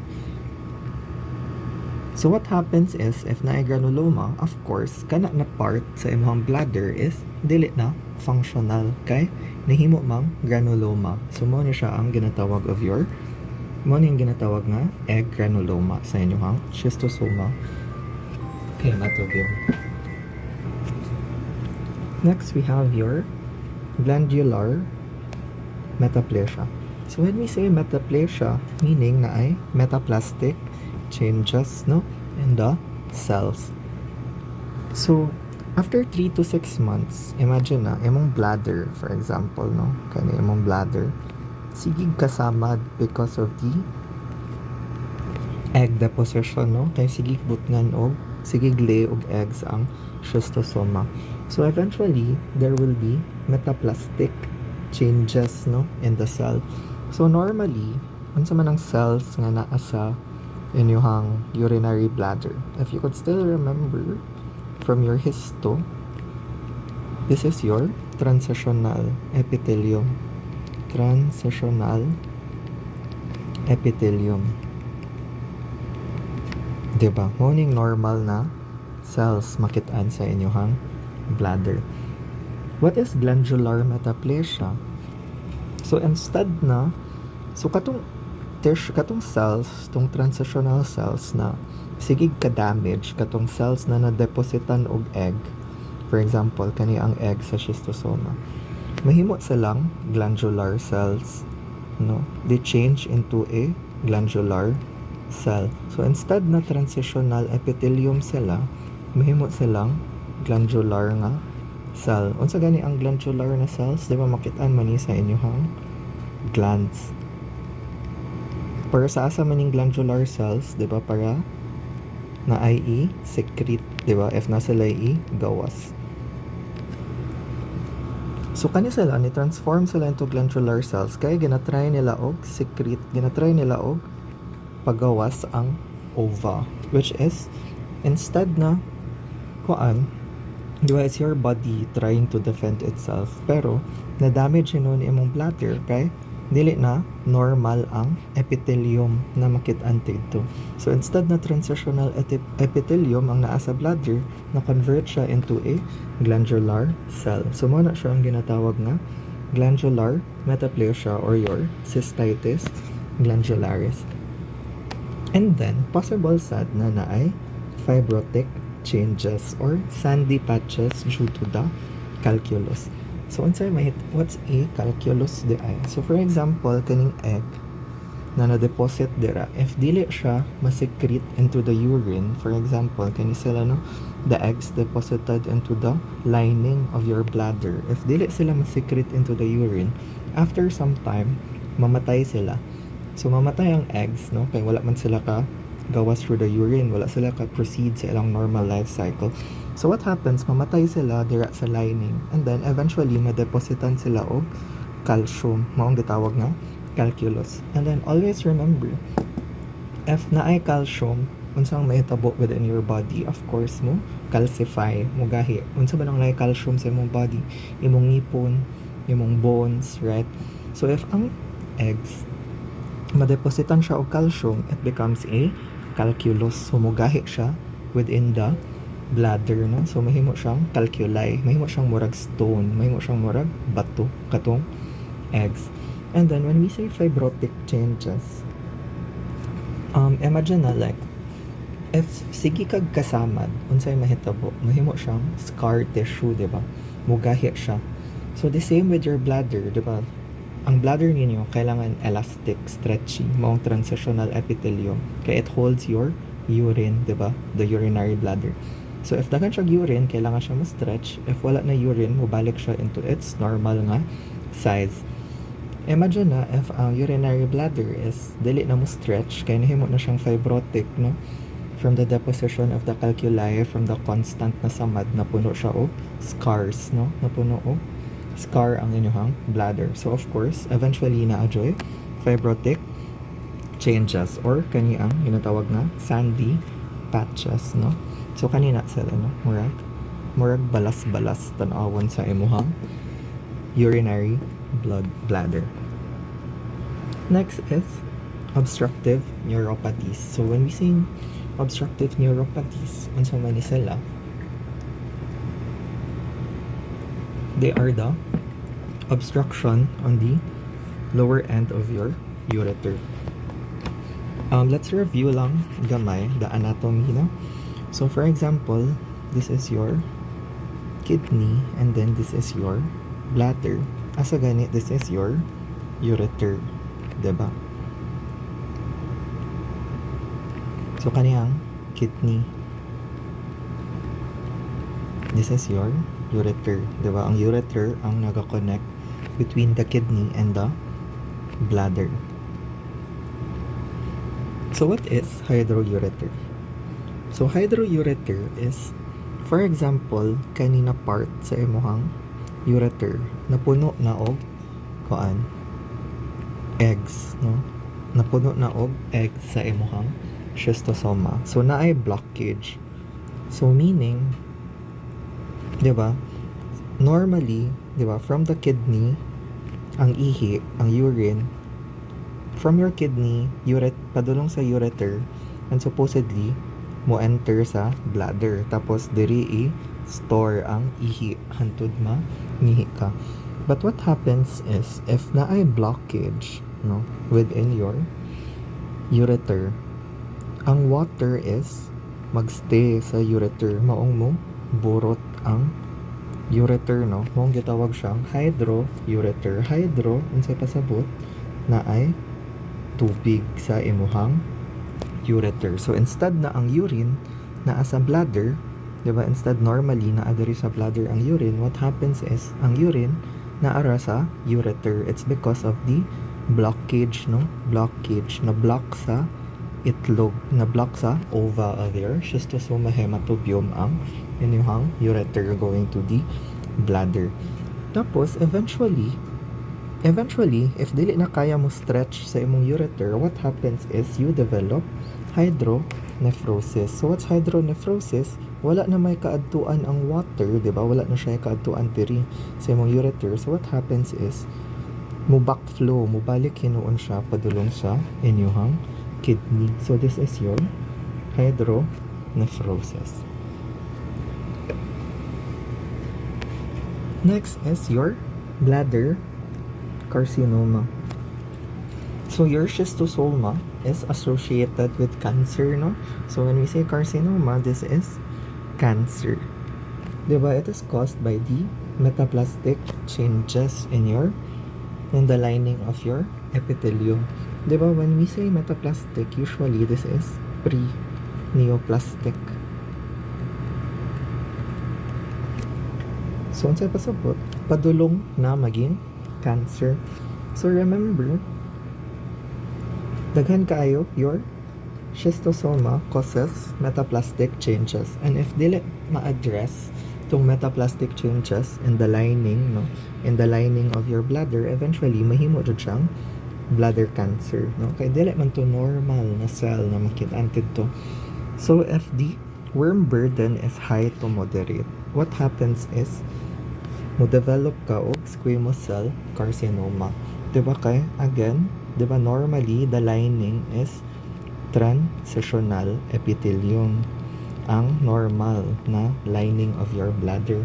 Speaker 1: So what happens is, if na granuloma, of course kana na part sa imong bladder is dili na functional, kay nahimo mang granuloma. So mo ni siya ang ginatawag of your, mo ni ang ginatawag nga egg granuloma sa inyong schistosoma hematobium. Next we have your glandular metaplasia. So when we say metaplasia, meaning na ay metaplastic changes, no, in the cells. So after 3 to 6 months, imagine na imong bladder, for example, no, kani imong bladder sigig kasamad because of the egg deposition, no, kay sigig butngan og sigig lay og eggs ang schistosoma. So eventually there will be metaplastic changes, no, in the cell. So normally unsa man ang cells nga naa sa inyong urinary bladder, if you could still remember from your histo, this is your transitional epithelium. Transitional epithelium. Diba? Morning normal na cells makitaan sa inyong bladder. What is glandular metaplasia? So instead na, so katong cells, tong transitional cells na sigig ka-damage, katong cells na na-depositan og egg, for example, kani ang egg sa schistosoma, mahimo silang glandular cells, no? They change into a glandular cell. So instead na transitional epithelium sila, mahimo silang glandular nga cell. Unsa gani ang glandular na cells? Di ba makitaan man ni sa inyong glands. Para sa asa maning glandular cells, di ba, para na ay secrete, di ba, if nasa lay gawas. So kani sila ni transform sila into glandular cells kaya ginatry nila og secrete, ginatry nila og pagawas ang ova, which is instead na kuan, di ba, it's your body trying to defend itself, pero na damage nun imong bladder kay dili na normal ang epithelium na makit-an dito. So instead na transitional epithelium ang naa sa bladder, na convert siya into a glandular cell. So mo na siya ang ginatawag nga glandular metaplasia or your cystitis glandularis. And then, possible sad na ay fibrotic changes or sandy patches due to the calculus. So, unsay what's a calculus di ay? So, for example, kaning egg na na-deposit dira, if dili siya masecrete into the urine, for example, kani sila no, the eggs deposited into the lining of your bladder. If dili sila masecrete into the urine, after some time, mamatay sila. So, mamatay ang eggs, no? Kaya wala man sila ka gawas through the urine, wala sila ka proceed sa ilang normal life cycle. So, what happens? Mamatay sila dira sa lining. And then, eventually, madepositan sila og calcium. Maong gitawag nga calculus. And then, always remember, if naay calcium, unsang mahitabo within your body, of course, mo calcify, mo gahi. Unsa ba nang lay calcium sa imong body? Imong ngipon, imong bones, right? So, if ang eggs madepositan siya og calcium, it becomes a calculus. So, mugahi siya within the bladder, no? So, mahimo siyang calculi, mahimo siyang murag stone, mahimo siyang murag bato, katong eggs. And then, when we say fibrotic changes, imagine na like, if sige kag kasamad, unsay mahitabo, mahimo siyang scar tissue, di ba? Mugahi siya. So, the same with your bladder, di ba? Ang bladder ninyo kailangan elastic, stretchy, maong transitional epithelium. Kaya it holds your urine, 'di ba? The urinary bladder. So if dagan siya urine, kailangan siya ma-stretch. If wala na urine, mubalik siya into its normal nga size. Imagine na if ang urinary bladder is dili na mo stretch, kaya nahimo na siyang fibrotic, no? From the deposition of the calculi, from the constant na samad, napuno siya o scars, no? Napuno o scar ang inyong bladder. So of course, eventually na-adjoy fibrotic changes or kani ang ginatawag na sandy patches, no? So kanina sila, no? Murag balas-balas tan-awon sa imuhang urinary bladder. Next is obstructive neuropathies. So when we say obstructive neuropathies, unsa man ni sila? They are the obstruction on the lower end of your ureter. Let's review lang gamay the anatomy, no? So for example, this is your kidney and then this is your bladder. Asa gani, this is your ureter, diba? So kaniyang kidney. This is your ureter, diba? Ang ureter ang naga-connect between the kidney and the bladder. So what is hydroureter? So hydroureter is, for example, kanina part sa imuhang ureter napuno na og kuan eggs, no? Napuno na og eggs sa imuhang schistosoma. So naay blockage. So meaning, diba, normally, diba, from the kidney, ang ihi, ang urine, from your kidney, padulong sa ureter, and supposedly, mo enter sa bladder. Tapos, diri store ang ihi, hantud ngihi ka. But what happens is, if naay blockage, no, within your ureter, ang water is magstay sa ureter, maong mo burot ang ureter, no? Mong gitawag siyang hydroureter. Hydro, unsay pasabot na ay tubig sa imuhang ureter. So instead na ang urine naa sa bladder, 'di ba? Instead normally naa diri sa bladder ang urine, what happens is ang urine naara sa ureter. It's because of the blockage, no? Blockage na block sa itlog, na block sa ova of your schistosoma hematobium ang inyong ureter going to the bladder. Tapos, eventually, if dili na kaya mo stretch sa imong ureter, what happens is you develop hydronephrosis. So, what's hydronephrosis? Wala na may kaadtuan ang water, di ba? Wala na siya kaadtuan diri sa imong ureter. So, what happens is, mo backflow, mo balik hinuon siya padulong sa inyong kidney. So, this is your hydronephrosis. Next is your bladder carcinoma. So your schistosoma is associated with cancer, no? So when we say carcinoma, this is cancer. Diba? It is caused by the metaplastic changes in the lining of your epithelium. Diba? When we say metaplastic, usually this is pre-neoplastic. So, unsay pasabot, padulong na maging cancer. So, remember, daghan kaayo your schistosoma causes metaplastic changes. And if dili ma-address tong metaplastic changes in the lining, no, in the lining of your bladder, eventually mahimo jud siyang bladder cancer, no? Kay dili man to normal na cell na makit-an dito. So, if the worm burden is high to moderate, what happens is mo-develop ka og squamous cell carcinoma. Diba kay, again, diba normally the lining is transitional epithelium, ang normal na lining of your bladder.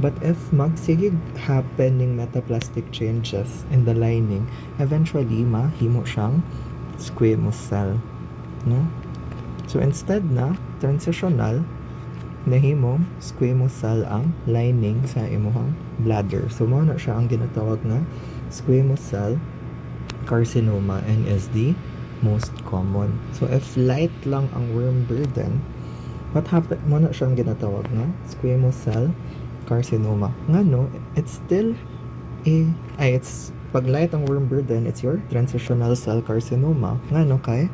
Speaker 1: But if magsigig happening metaplastic changes in the lining, eventually mahimo siyang squamous cell, no? So instead na transitional, nahimo squamous cell ang lining sa imuhang bladder. So mao na siya ang ginatawag na squamous cell carcinoma and is the most common. So if light lang ang worm burden, what happen mo na siyang ginatawag na squamous cell carcinoma. Ngano, it's still it's pag light ang worm burden, it's your transitional cell carcinoma. Ngano kay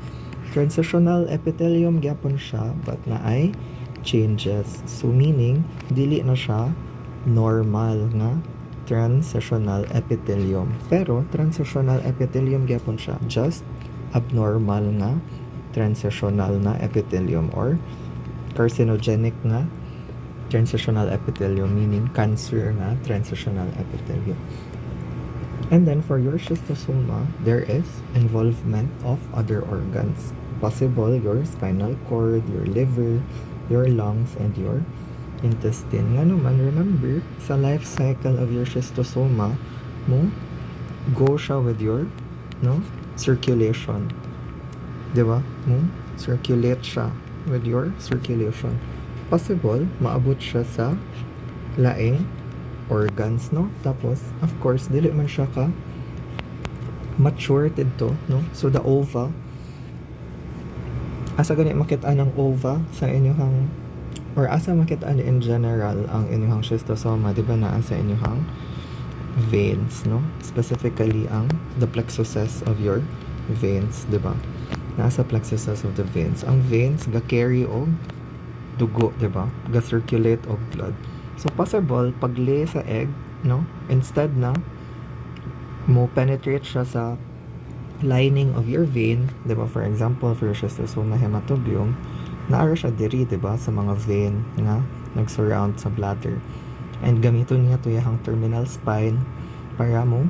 Speaker 1: transitional epithelium gyapon siya but naay changes. So meaning dili na siya normal nga transitional epithelium. Pero transitional epithelium gyapon siya, just abnormal nga transitional na epithelium or carcinogenic nga transitional epithelium, meaning cancer nga transitional epithelium. And then for your schistosoma, there is involvement of other organs. Possible your spinal cord, your liver, your lungs, and your intestine. Nga naman, remember, sa life cycle of your schistosoma, mo go siya with your circulation. Diba? Mo circulate siya with your circulation. Possible, maabot siya sa laing organs, no? Tapos, of course, dili man siya ka mature dito, no? So, the ova, asa gani makita ng ova sa inyong, or asa makita in general ang inyong schistosoma, di ba naa sa inyong veins, no? Specifically ang the plexuses of your veins, di ba? Nasa plexuses of the veins. Ang veins ga-carry og dugo, di ba? Ga-circulate og blood. So possible pag lay sa egg, no? Instead na mo penetrate siya sa lining of your vein, 'di ba? For example, for your schistosoma hematobium, naara siya diri, 'di ba, sa mga vein nga nag-surround sa bladder. And gamiton niya to yung terminal spine para mo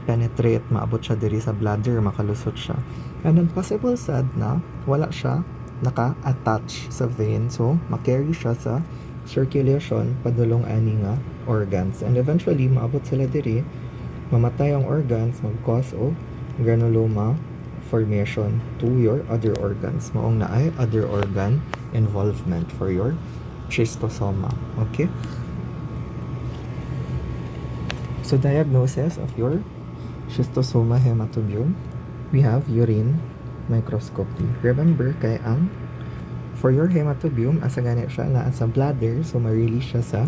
Speaker 1: penetrate, maabot siya diri sa bladder, makalusot siya. And then possible sad na wala siya naka-attach sa vein, so makarry siya sa circulation padulong ani nga organs, and eventually maabot sila diri, mamatay ang organs, mag-cause of granuloma formation to your other organs. Maong naay other organ involvement for your schistosoma. Okay? So diagnosis of your schistosoma hematobium, we have urine microscopy. Remember kay ang for your hematobium, asa gani siya na sa bladder, so ma-release siya sa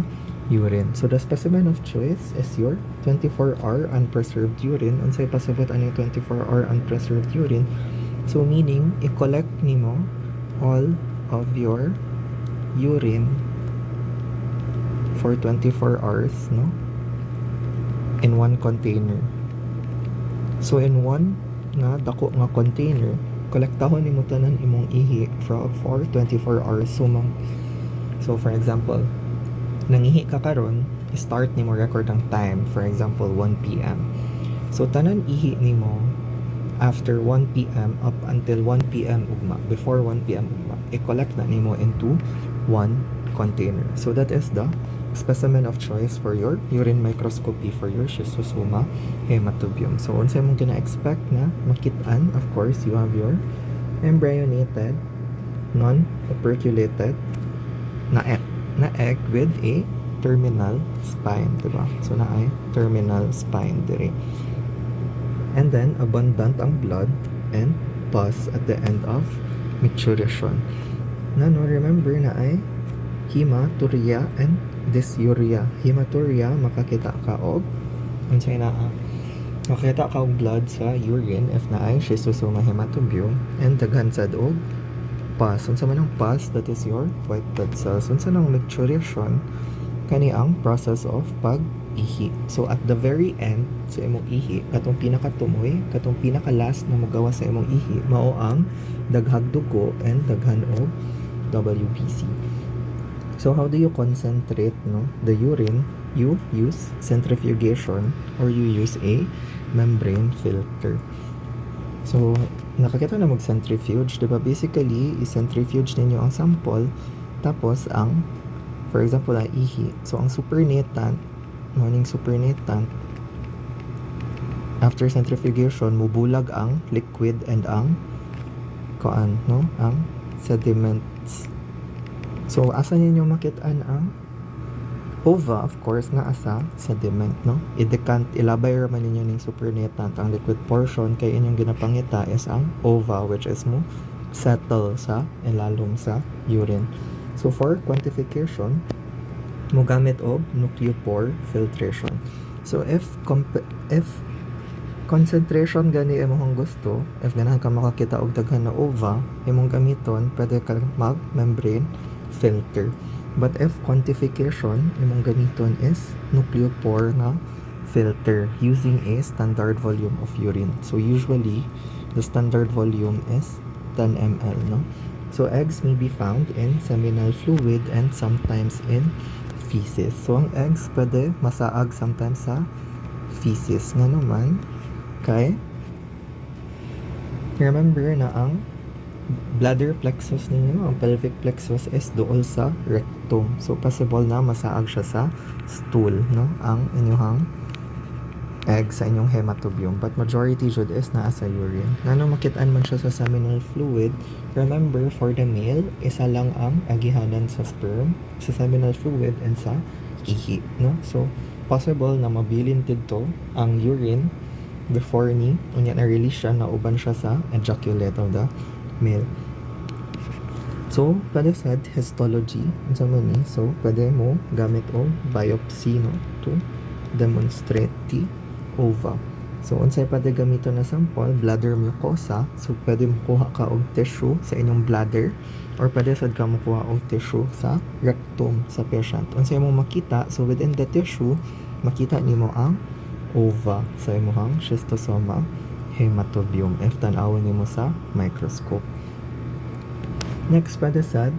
Speaker 1: urine. So the specimen of choice is your 24-hour unpreserved urine. Unsay pasabot ani 24-hour unpreserved urine? So meaning i-collect nimo all of your urine for 24 hours, no? In one container. So in one nga dako nga container, kolektahon nimo tanan imong ihi for 24 hours. So for example, nangihi ka karon, start nimo record ang time, for example 1 p.m. So tanan ihi nimo after 1 p.m. up until 1 p.m. ugma, before 1 p.m. ugma, i-collect na nimo into one container. So that is the specimen of choice for your urine microscopy for your schistosoma hematobium. So unsa imong gina-expect na makit-an? Of course, you have your embryonated, non-operculated na egg with a terminal spine, diba? So na ay terminal spine diri. And then abundant ang blood and pus at the end of maturation. Remember na ay hematuria and dysuria. Hematuria, makakita ka og unsay naa makita ka og blood sa urine if na ay schistosoma hematobium, and daghan sad og pus. Unsa man ang pus? That is your white blood cells. Unsa nang maturation? Kani ang process of pag-ihi. So at the very end sa imong ihi, katong pinakatumoy, katong pinaka-last na mogawa sa imong ihi, mao ang daghag dugo and daghan og WBC. So how do you concentrate the urine? You use centrifugation or you use a membrane filter. So nakakita na mag-centrifuge, diba? Basically, i-centrifuge ninyo ang sample, tapos ang, for example, ang ihi. So ang supernatant, supernatant, after centrifugation, mubulag ang liquid and ang ang sediments. So asa ninyo makit-an ang ova? Of course, na asa sediment, i-decant, ilabay raman ninyo ning supernatant ang liquid portion, kay inyong ginapangita is ang ova, which is mo settle sa ilalom sa urine. So for quantification, mo gamit og nucleopore filtration. So if concentration gani imong gusto, if ganahan ka makakita og daghan na ova, imong gamiton, pwede ka mag-membrane filter. But if quantification, imong gamiton is nucleopore na filter using a standard volume of urine. So usually, the standard volume is 10 ml, So eggs may be found in seminal fluid and sometimes in feces. So ang eggs pwede masaag sometimes sa feces. Nga naman, kay remember na ang bladder plexus ninyo, ang pelvic plexus is dool sa rectum. So possible na masaag siya sa stool, ang inyong egg sa inyong hematobium. But majority jud is naa sa urine. Ngano makit-an man siya sa seminal fluid? Remember, for the male, isa lang ang agihanan sa sperm, sa seminal fluid and sa ihi, So possible na mabilin dito ang urine before unya na release siya, na uban siya sa ejaculate of the male. So pwede sad histology unsa man ni, so pwede mo gamit og biopsy to demonstrate the ova. So unsay pwede gamiton na sample? Bladder mucosa. So pwede mo kuha ka og tissue sa inyong bladder, or pwede sad ka mo kuha og tissue sa rectum sa patient. Unsay mo makita? So within the tissue, makita nimo ang ova sa imong schistosoma hematobium if tan-awon nimo sa microscope. Next, pwede sad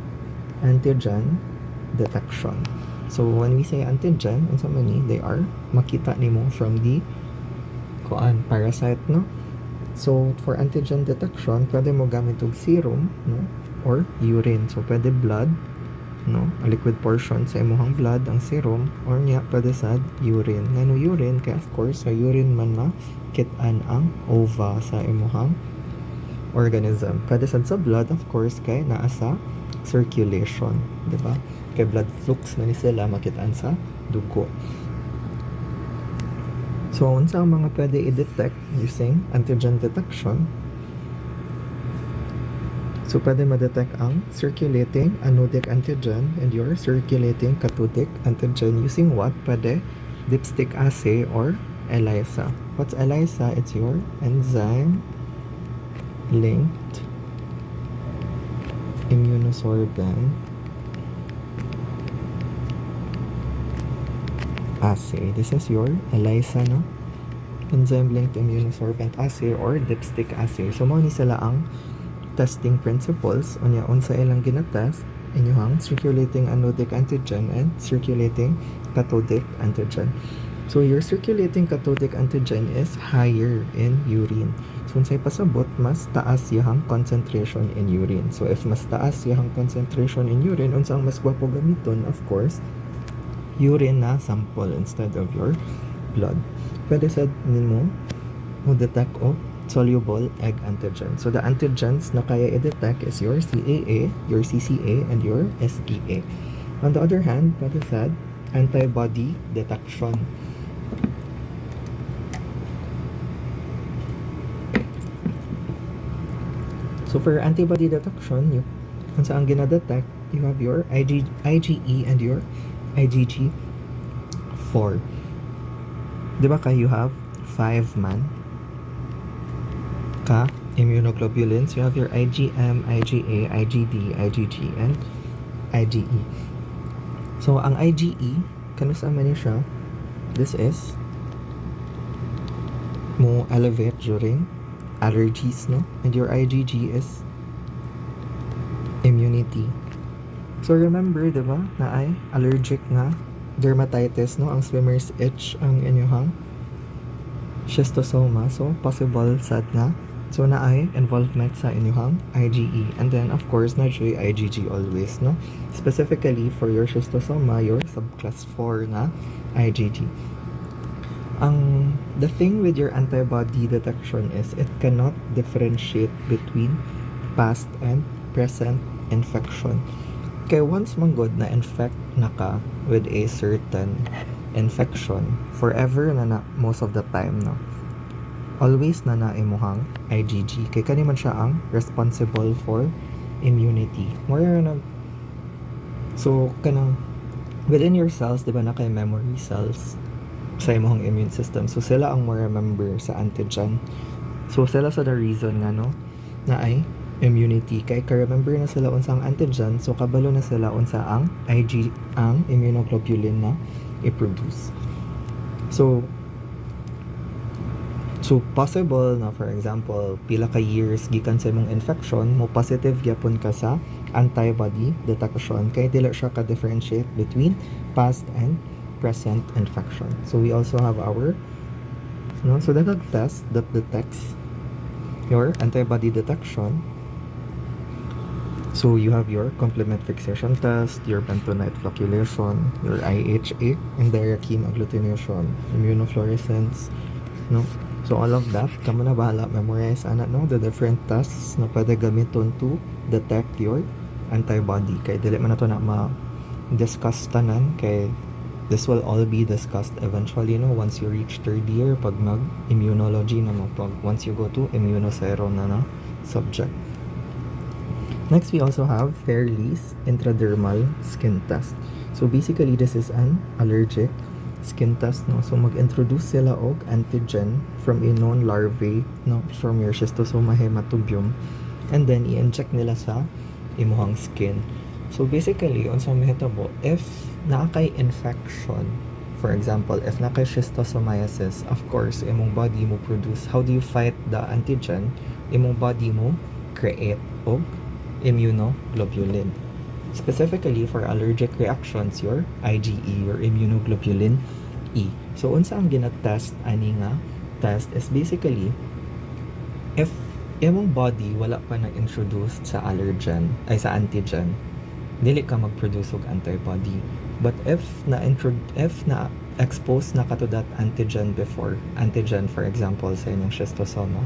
Speaker 1: antigen detection. So when we say antigen, unsa man ni, they are makita nimo from the parasite, So for antigen detection, pwede mo gamit og serum, or urine. So pwede blood, a liquid portion sa imong blood ang serum, or pwede sad urine. Ngano urine? Kaya of course sa urine man makit-an ang ova sa imong organism. Pwede sad sa blood, of course, kay naa sa circulation, diba? Kay blood flux man ni sila makit-an sa dugo. So unsa ang mga pwede i-detect using antigen detection? So pwede ma-detect ang circulating anodic antigen and your circulating cathodic antigen using what? Pwede dipstick assay or ELISA. What's ELISA? It's your enzyme linked immunosorbent assay. This is your ELISA, enzyme linked immunosorbent assay or dipstick assay. So mo ni sila ang testing principles, unsa ilang ginatest, inyong circulating anodic antigen and circulating cathodic antigen. So your circulating cathodic antigen is higher in urine. So unsay pasabot, mas taas yahang concentration in urine. So if mas taas yahang concentration in urine, unsa ang mas gwapo gamiton? Of course, urine na sample instead of your blood. Pwede sad nimo mo detect o soluble egg antigen. So the antigens na kaya i-detect is your CAA, your CCA, and your SEA. On the other hand, pwede sad antibody detection. So for antibody detection, kung saan ginadetect, you have your IgE and your IgG4. Diba you have 5 man ka immunoglobulins. You have your IgM, IgA, IgD, IgG, and IgE. So ang IgE, kanusa man siya, this is mo elevate during allergies, no? And your IgG is immunity. So remember, diba, na ay allergic nga dermatitis, no? Ang swimmer's itch ang inyong schistosoma. So possible sad nga. So na ay involvement sa inyong IgE. And then of course naturally IgG always, no? Specifically for your schistosoma, your subclass 4 na IgG. The thing with your antibody detection is it cannot differentiate between past and present infection. Kaya once manggod na infect na ka with a certain infection, forever na most of the time, no? Always na imuhang IgG. Kaya kaniman siya ang responsible for immunity. So, kanang within your cells, di ba na kay memory cells sa imong immune system. So sila ang mo remember sa antigen. So sila sa the reason nga, no, na ay immunity. Kay ka-remember na sila unsang antigen, so kabalo na sila unsa ang immunoglobulin na i-produce. So possible na, for example, pila ka years gikan sa imong infection, mo positive gyapon ka sa antibody detection kay dili siya ka-differentiate between past and present infection. So we also have our so that test that detects your antibody detection. So you have your complement fixation test, your bentonite flocculation, your IHA, indirect heme agglutination, immunofluorescence, no? So all of that, kamo na bahala memorize the different tests na pwede gamiton to detect your antibody. Kay dili man nato na ma-discuss tanan, kay this will all be discussed eventually, once you reach third year, pag nag-immunology na once you go to immunosero na subject. Next, we also have Fairley's intradermal skin test. So basically, this is an allergic skin test, no? So mag-introduce sila og antigen from a known larvae, no, from your schistosoma hematobium, and then i-inject nila sa imuhang skin. So basically, unsa mahitabo, if nakay infection, for example, if nakay schistosomiasis, of course, imong body mo produce. How do you fight the antigen? Imong body mo create og immunoglobulin. Specifically for allergic reactions, your IgE, your immunoglobulin E. So unsa ang gina-test ani nga test is basically if imong body wala pa nag-introduce sa allergen ay sa antigen, dili ka mag-produce og antibody. But if na expose na ka to that antigen before, antigen for example sa inyong schistosoma,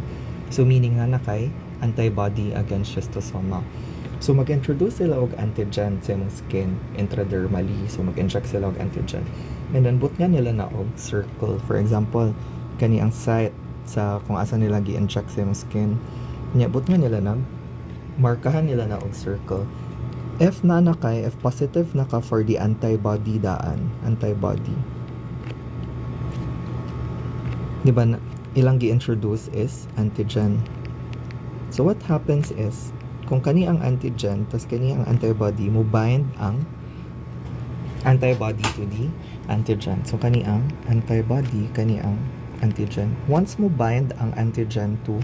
Speaker 1: so meaning nga na kay antibody against schistosoma. So mag-introduce sila og antigen sa imong skin intradermally. So mag-inject sila og antigen. And then but nga nila na og circle. For example, kani ang site sa kung asa nila gi-inject sa imong skin. Nya but nga nila na markahan nila na og circle. If if positive na ka for the antibody antibody. Di ba ilang gi-introduce is antigen. So what happens is, kung kani ang antigen, tas kani ang antibody, mo bind ang antibody to the antigen. So kani ang antibody, kani ang antigen. Once mo bind ang antigen to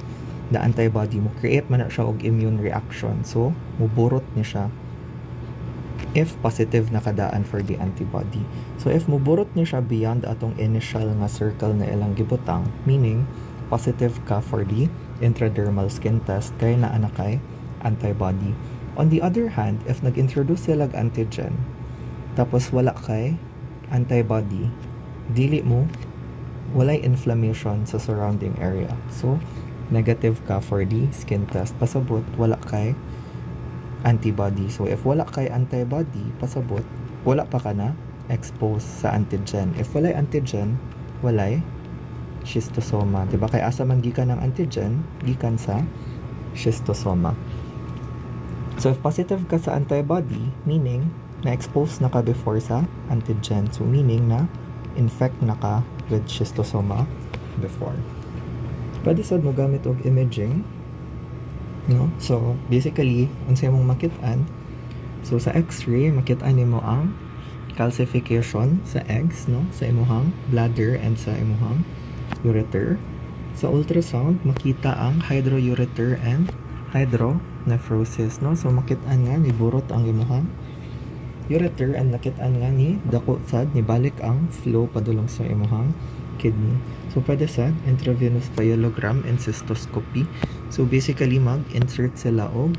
Speaker 1: the antibody, mo create man na siya og immune reaction. So, muburot niya siya if positive na kadaan for the antibody. So if muburot niya siya beyond atong initial nga circle na ilang gibutang, meaning positive ka for the intradermal skin test, kaya naa na kay antibody. On the other hand, if nag-introduce sila antigen, tapos wala kay antibody, dili mo walay inflammation sa surrounding area. So, negative ka for the skin test. Pasabot, wala kay antibody. So, if wala kay antibody, pasabot, wala pa ka na exposed sa antigen. If walay antigen, walay schistosoma. Diba? Kaya asa man gikan ng antigen, gikan sa schistosoma. So, if positive ka sa antibody, meaning, na-expose na ka before sa antigen. So, meaning na infect na ka with schistosoma before. Pwede sad mo gamit og imaging, no? So, basically, unsay mong makit-an, so sa x-ray, makit-an nimo ang calcification sa eggs, no? Sa imuhang bladder and sa imuhang ureter. Sa ultrasound, makita ang hydroureter and hydronephrosis, no? So, makit-an nga, niburot ang imuhang ureter and nakit-an nga ni dako sad ni balik ang flow padulong sa imuhang kidney. So pwede sad intravenous pyelogram and cystoscopy. So basically mag-insert sila og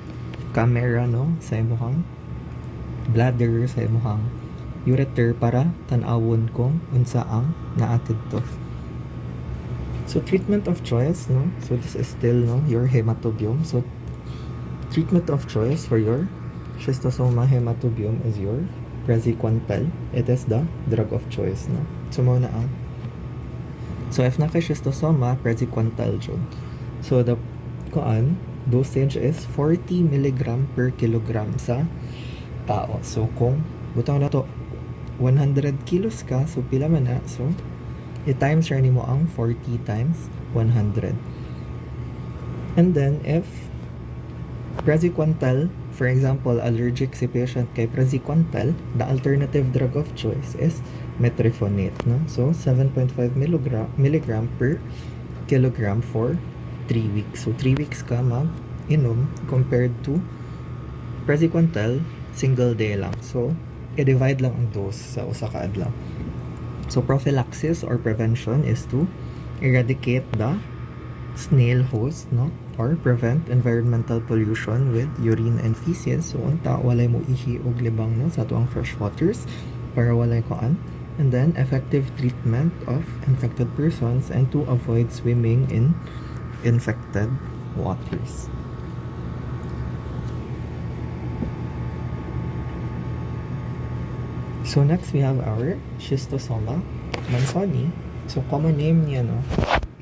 Speaker 1: camera, no, sa imuhang bladder, sa imuhang ureter para tan-awon kung unsa ang naatid to. So treatment of choice, no, so this is still, no, your hematobium. So treatment of choice for your schistosoma hematobium is your praziquantel. It is the drug of choice, no? So, mao na ang. So, if naka schistosoma, praziquantel jud. So, the dosage is 40 mg per kilogram sa tao. So, kung butang na to 100 kilos ka, so pila man na? So, i-times siya nimo ang 40 times 100. And then, if praziquantel, for example, allergic si patient kay praziquantel, the alternative drug of choice is metrefonate, no? So, 7.5 milligram per kilogram for 3 weeks. So, 3 weeks ka mag-inom compared to praziquantel, single day lang. So, i-divide lang ang dose sa usa ka adlaw. So, prophylaxis or prevention is to eradicate the snail host, no? Or prevent environmental pollution with urine and feces. So, unta, walay mo ihi og libang, no, sa tuang fresh waters para walay koan. And then, effective treatment of infected persons and to avoid swimming in infected waters. So, next we have our schistosoma mansoni. So, common name niya, no,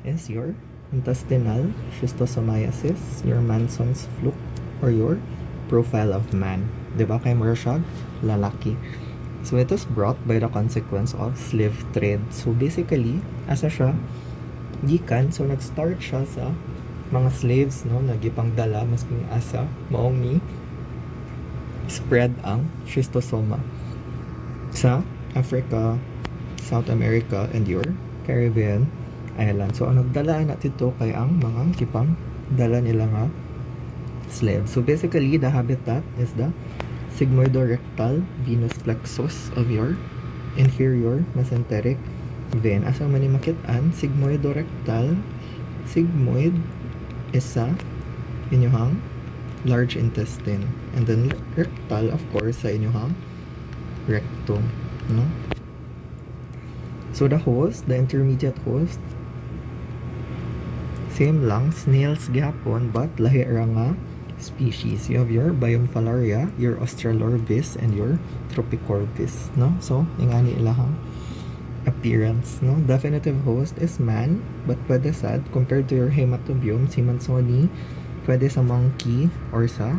Speaker 1: is your intestinal schistosomiasis, your Manson's fluke, or your profile of man. Diba kay mura siya lalaki. So it was brought by the consequence of slave trade. So basically, asa siya gikan, so nag-start siya sa mga slaves, no, nagipangdala masking asa maong ni spread ang schistosoma sa Africa, South America, and your Caribbean island. So, ang nagdala na dito kay ang mga kipang dala nila nga slave. So, basically, the habitat is the sigmoidorectal venous plexus of your inferior mesenteric vein. Asa man ni makit-an, sigmoidorectal, sigmoid is sa inyuhang large intestine. And then, rectal, of course, sa inyuhang rectum, no? So, the host, the intermediate host, same lang, snails gihapon, but lahi ra nga species. You have your Biomphallaria, your Australorbis, and your Tropicorbis, no? So, ingani ilahang appearance, no? Definitive host is man, but pwede sad, compared to your hematobium, si Mansoni, pwede sa monkey or sa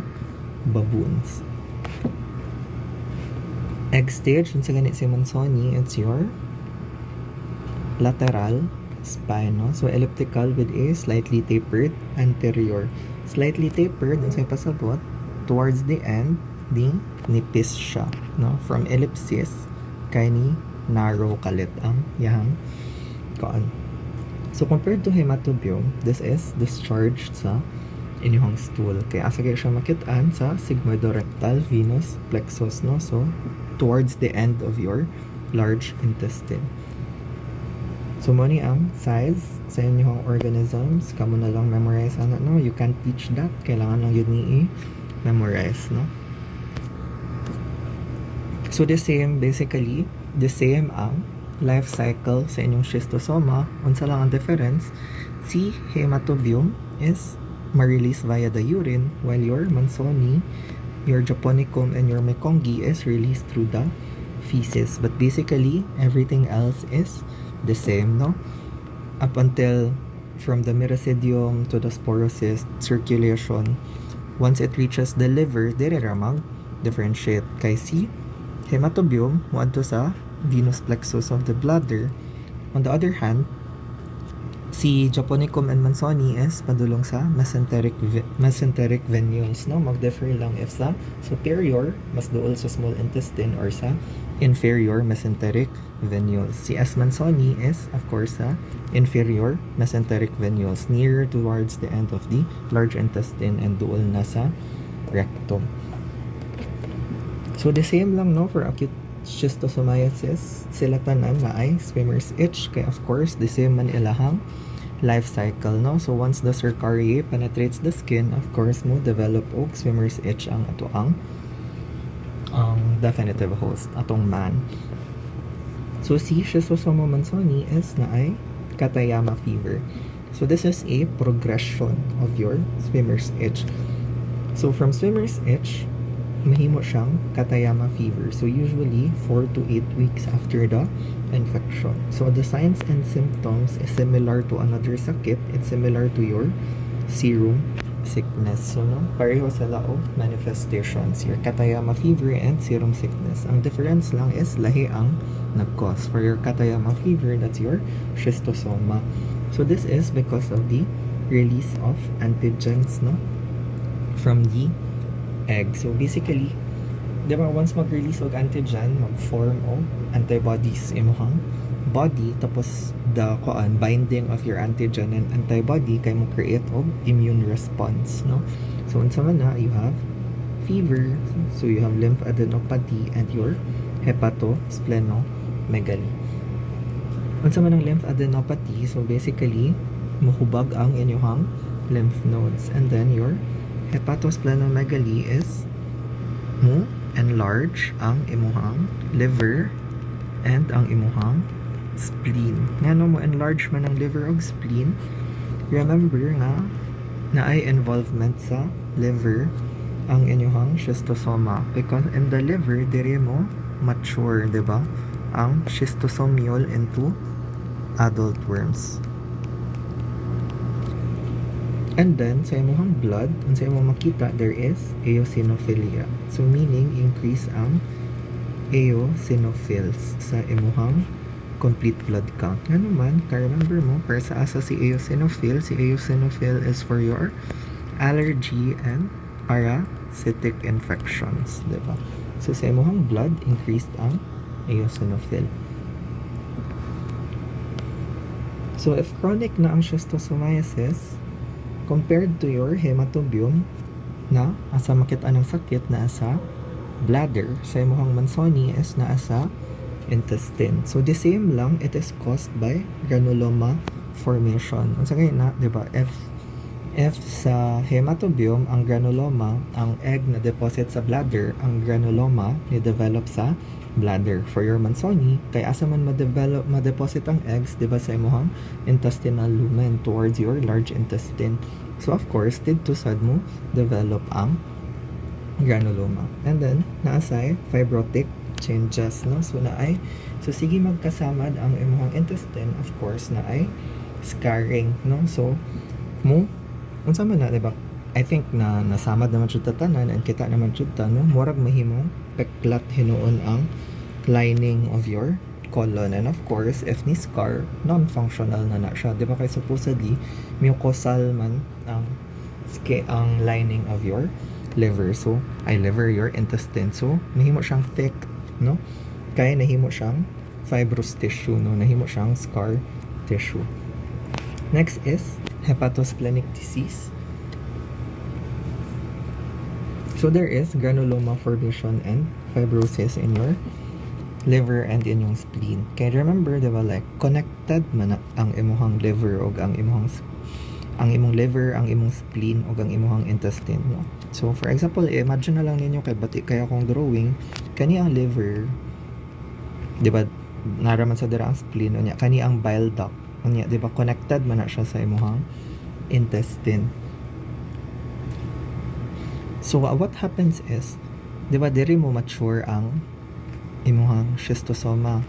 Speaker 1: baboons. Egg stage, kung sa ganit si Mansoni, it's your lateral spine, no? So, elliptical with a slightly tapered anterior. Slightly tapered, ang sa'yo pasabot, towards the end, nipis siya, no? From ellipsis, kay ni narrow kalit ang yahang kaan. So, compared to hematobium, this is discharged sa inyong stool. Kaya asa kayo siya makit-an sa sigmoidorectal venous plexus, no? So, towards the end of your large intestine. So, money ang size sa inyong organisms. Kamo na lang memorize, ano, no? You can't teach that. Kailangan lang yun i-memorize, no? So, the same, basically, the same ang life cycle sa inyong schistosoma. Unsa lang ang difference? Si hematobium is ma-release via the urine, while your Manzoni, your Japonicum, and your Mekongii is released through the feces. But basically, everything else is the same, no? Up until from the miracidium to the sporocyst, circulation, once it reaches the liver, dire ra mag-differentiate. Kay si hematobium, moadto sa venous plexus of the bladder. On the other hand, si Japonicum and Manzoni is padulong sa mesenteric venules, no? Mag-differ lang if sa superior, mas duol sa small intestine, or sa inferior mesenteric venules. Si S. Manzoni is, of course, sa inferior mesenteric venules, nearer towards the end of the large intestine and duol na sa rectum. So, the same lang, no, for acute schistosomiasis, sila tanan na ay swimmer's itch, kaya of course, the same man ilahang life cycle, no? So, once the cercariae penetrates the skin, of course, mo develop og swimmer's itch ang ato ang definitive host, atong man. So, si Schistosoma manzoni is na ay Katayama fever. So, this is a progression of your swimmer's itch. So, from swimmer's itch, mahimo siyang Katayama fever. So, usually, 4 to 8 weeks after the infection. So, the signs and symptoms is similar to another sakit. It's similar to your serum sickness. So, no, pareho sila o manifestations. Your Katayama fever and serum sickness. Ang difference lang is lahi ang nag-cause. For your Katayama fever, that's your schistosoma. So, this is because of the release of antigens, no, from the egg. So, basically, diba, once mag-release og antigen, mag-form og antibodies imuhang body, tapos the binding of your antigen and antibody kay mo create og immune response, no? So, unsa man na, you have fever, so you have lymphadenopathy, and your hepatosplenomegaly. Unsa man ang lymphadenopathy? So, basically, mahubag ang inyong lymph nodes, and then your hepatosplenomegaly is mo enlarge ang imuhang liver and ang imuhang spleen. Ngano mo enlarge man ang liver o spleen? Remember nga na ay involvement sa liver ang inyong schistosoma, because in the liver dire mo mature, di ba, ang schistosomiole into adult worms. And then, sa imong blood, sa imong makita, there is eosinophilia. So, meaning, increase ang eosinophils sa imong complete blood count. Nga naman, ka-remember mo, para sa asa si eosinophil is for your allergy and parasitic infections, diba? So, sa imong blood, increased ang eosinophil. So, if chronic na ang schistosomiasis, compared to your hematobium na asa makita ng sakit na asa bladder, sa imong Manzoni is na asa intestine. So the same lang, it is caused by granuloma formation. Unsa kay na, di ba? If sa hematobium ang granuloma, ang egg na deposit sa bladder, ang granuloma ni develop sa bladder. For your Manzoni, kay asa man ma-deposit ang eggs, di ba, sa imong intestinal lumen towards your large intestine. So of course, dito sad mo develop ang granuloma. And then naasay fibrotic changes, no? So sige magkasamad ang imong intestine, of course na ay scarring, no? So mo unsa man na, di ba? I think na nasamad naman jud tanan and kita naman jud ta, no? Murag mahimong peklat hinuon ang lining of your colon, and of course if ni scar, non-functional na siya, di ba? Kay supposedly mucosal man ang lining of your liver, so your intestine, so nahimo siyang thick, no? Kaya nahimo siyang fibrous tissue, no? Nahimo siyang scar tissue. Next is hepatosplenic disease. So there is granuloma formation and fibrosis in your liver and in yung spleen. Kaya remember, diba, like, connected man ang imong liver o ang imong liver, ang imong spleen o ang imong intestine, no? So, for example, imagine na lang ninyo kay bati kaya akong drawing, kani ang liver, Di ba, naraman sa dira ang spleen, unya, kani ang bile duct. Unya, di ba, connected man na siya sa imuhang intestine. So, what happens is, di ba, diri mo mature ang imuhang schistosoma.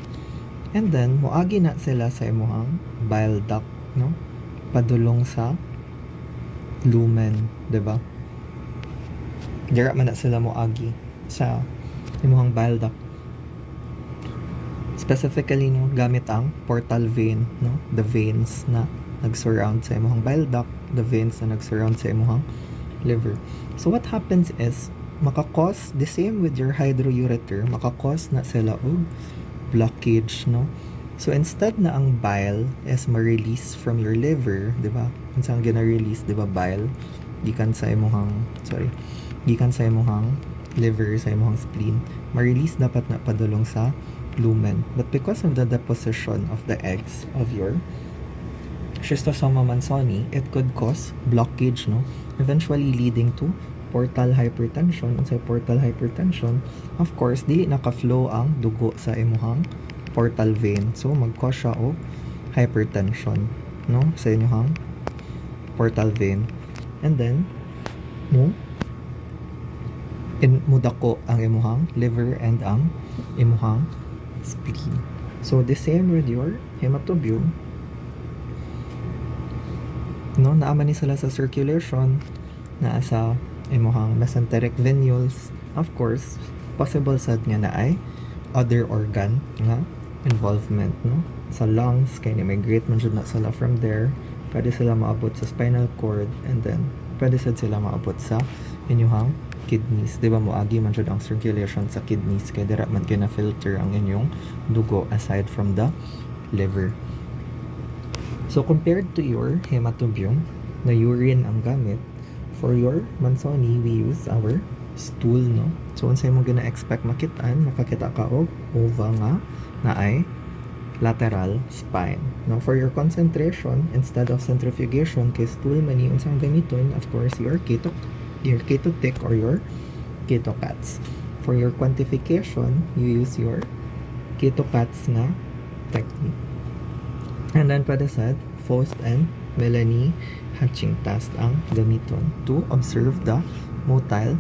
Speaker 1: And then, moagi na sila sa imuhang bile duct, no? Padulong sa lumen, di ba? Dira man na sila moagi sa imuhang bile duct. Specifically, no, gamit ang portal vein, no? The veins na nag-surround sa imuhang bile duct, the veins na nag-surround sa imuhang liver. So, what happens is, makakos, the same with your hydroureter, makakos na sila og blockage, no? So, instead na ang bile is ma-release from your liver, di ba? Unsa ang gina-release, di ba, bile? Gikan sa imuhang liver, sa imuhang spleen. Ma-release dapat na padulong sa lumen. But because of the deposition of the eggs of your schistosoma mansoni, it could cause blockage, no? Eventually leading to portal hypertension. Sa portal hypertension, of course, dili naka-flow ang dugo sa imuhang portal vein. So, mag-cause siya og hypertension, no? Sa imuhang portal vein. And then, mudako ang imuhang liver and ang imuhang spleen. So, the same with your hematobium, no? Naaman ni sila sa circulation, naa sa imuhang mesenteric venules. Of course, possible sad nga na ay other organ nga involvement, no? Sa lungs, kay ni-migrate man jud na sila from there. Pwede sila maabot sa spinal cord, and then pwede sad sila maabot sa inyong kidneys. Di ba, moagi man jud ang circulation sa kidneys, kay dira man kina-filter ang inyong dugo aside from the liver. So, compared to your hematobium, na urine ang gamit, for your mansoni, we use our stool, no? So, unsay mo gina-expect makitaan, makakita ka og ova nga na ay lateral spine. Now, for your concentration, instead of centrifugation, kay stool man ni unsang gamiton, of course, your Keto-Tick or your Keto-Cats. For your quantification, you use your Keto-Cats nga technique. And then, pwede sad, Faust and Melanie hatching test ang gamiton to observe the motile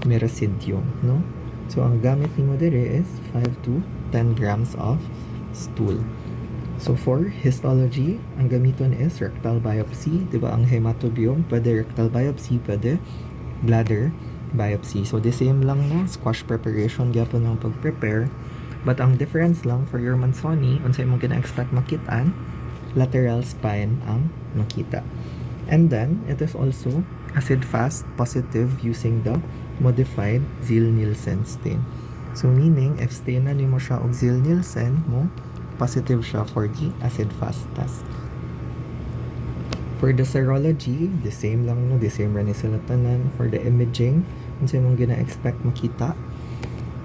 Speaker 1: merasidium, no? So, ang gamit ni mo dire is 5 to 10 grams of stool. So, for histology, ang gamiton is rectal biopsy. Diba, ang hematobium, pwede rectal biopsy, pwede bladder biopsy. So, the same lang na, squash preparation, gyapon ang pag-prepare. But ang difference lang for your mansoni, unsay mong gina-expect makitaan, lateral spine ang makita. And then, it is also acid-fast positive using the modified Ziehl-Neelsen stain. So, meaning, if stainan mo siya og Ziehl-Neelsen mo, positive siya for the acid-fast test. For the serology, the same lang, no? The same rin sila tanan. For the imaging, unsay mong gina-expect makita,